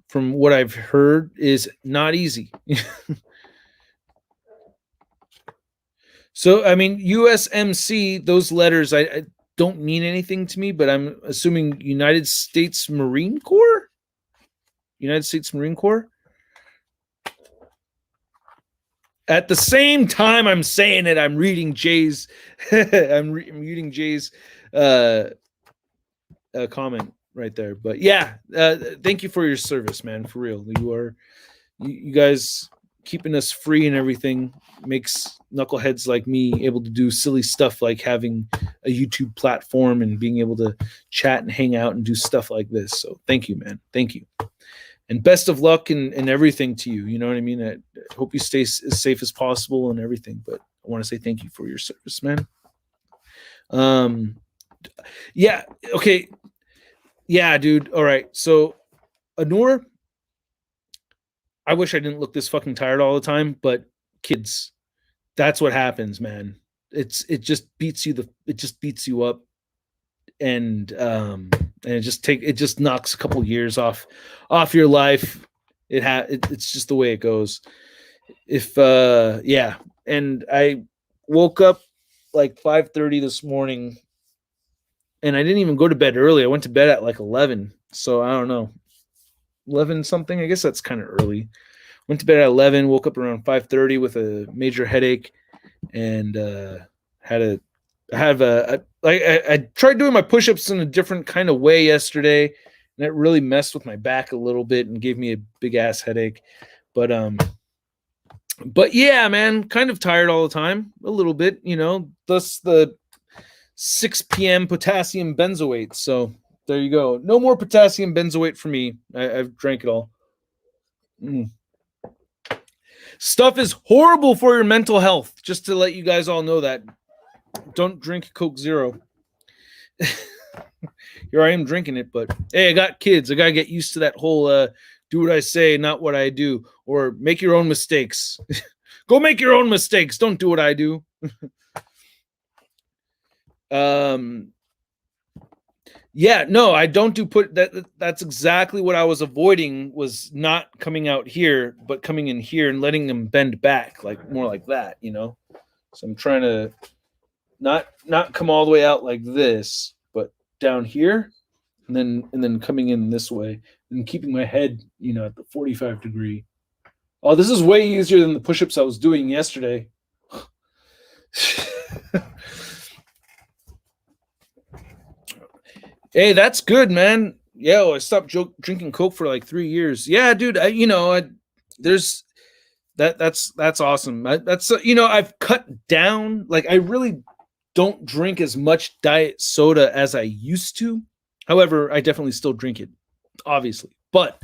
from what I've heard, is not easy. So, I mean, USMC, those letters, I don't mean anything to me, but I'm assuming United States Marine Corps? United States Marine Corps? At the same time I'm saying it, I'm reading Jay's I'm reading Jay's comment right there. But yeah, thank you for your service, man. For real. You guys keeping us free and everything makes knuckleheads like me able to do silly stuff like having a YouTube platform and being able to chat and hang out and do stuff like this. So thank you, man. Thank you. And best of luck and everything to you. You know what I mean? I hope you stay as safe as possible and everything. But I want to say thank you for your service, man. Yeah. Okay. Yeah, dude. All right. So, Anur, I wish I didn't look this fucking tired all the time, but kids, that's what happens, man. It just beats you up, and it just knocks a couple years off your life. It's just the way it goes. Yeah, and I woke up like 5:30 this morning, and I didn't even go to bed early. I went to bed at like 11, so I don't know, 11 something. I guess that's kind of early. Went to bed at 11, woke up around 5:30 with a major headache, and I tried doing my push-ups in a different kind of way yesterday, and it really messed with my back a little bit and gave me a big ass headache. But yeah, man, kind of tired all the time, a little bit, you know. Thus the 6 p.m. potassium benzoate. So there you go. No more potassium benzoate for me. I've drank it all. Stuff is horrible for your mental health. Just to let you guys all know that. Don't drink Coke Zero. Here I am drinking it, but hey, I got kids. I gotta get used to that whole do what I say, not what I do, or make your own mistakes. Go make your own mistakes. Don't do what I do. Yeah, no, I don't do that's exactly what I was avoiding, was not coming out here, but coming in here and letting them bend back, like more like that, you know. So I'm trying to not come all the way out like this, but down here, and then coming in this way and keeping my head, you know, at the 45 degree. Oh, this is way easier than the push-ups I was doing yesterday. Hey, that's good, man. Yeah, I stopped drinking Coke for like 3 years. Yeah, dude. That's awesome. I've cut down. Like, I really don't drink as much diet soda as I used to. However, I definitely still drink it, obviously. But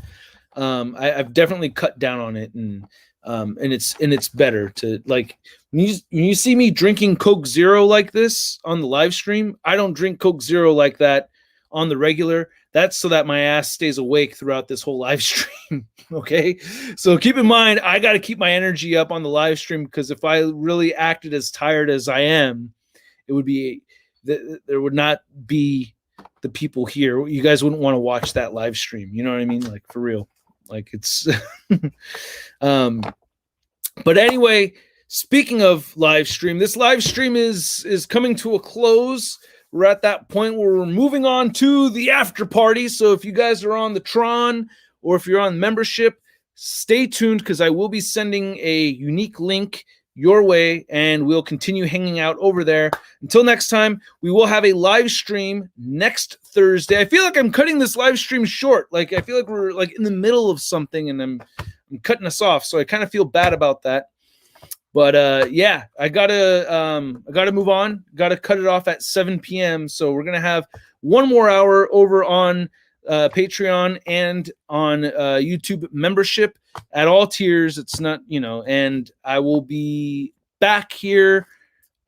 I've definitely cut down on it, and it's better to, like, when you see me drinking Coke Zero like this on the live stream. I don't drink Coke Zero like that on the regular. That's so that my ass stays awake throughout this whole live stream. Okay, so keep in mind, I got to keep my energy up on the live stream, because if I really acted as tired as I am, it would be there would not be the people here. You guys wouldn't want to watch that live stream. You know what I mean? Like, for real. Like, it's but anyway, speaking of live stream, this live stream is coming to a close. We're at that point where we're moving on to the after party. So if you guys are on the Tron, or if you're on membership, stay tuned, because I will be sending a unique link your way, and we'll continue hanging out over there. Until next time, we will have a live stream next Thursday. I feel like I'm cutting this live stream short. Like, I feel like we're like in the middle of something, and I'm cutting us off. So I kind of feel bad about that. But yeah, I gotta move on. Gotta cut it off at 7 p.m. So we're gonna have one more hour over on Patreon and on YouTube membership at all tiers. It's not, and I will be back here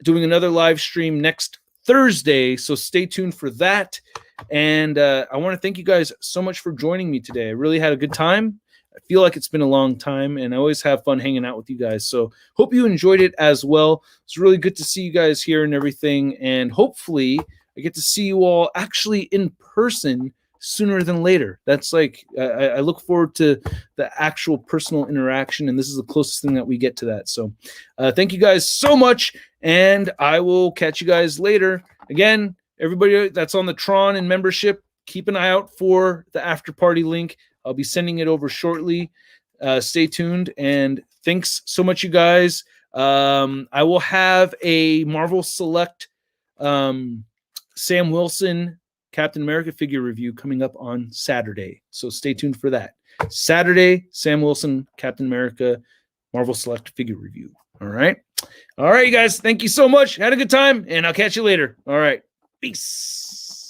doing another live stream next Thursday. So stay tuned for that. And I want to thank you guys so much for joining me today. I really had a good time. I feel like it's been a long time, and I always have fun hanging out with you guys. So hope you enjoyed it as well. It's really good to see you guys here and everything. And hopefully I get to see you all actually in person sooner than later. That's like, I look forward to the actual personal interaction, and this is the closest thing that we get to that. So thank you guys so much, and I will catch you guys later. Again, everybody that's on the Tron and membership, keep an eye out for the after party link. I'll be sending it over shortly. Stay tuned, and thanks so much, you guys. I will have a Marvel Select Sam Wilson Captain America figure review coming up on Saturday, so stay tuned for that. Saturday, Sam Wilson Captain America Marvel Select figure review. All right, you guys. Thank you so much. Had a good time, and I'll catch you later. All right, peace.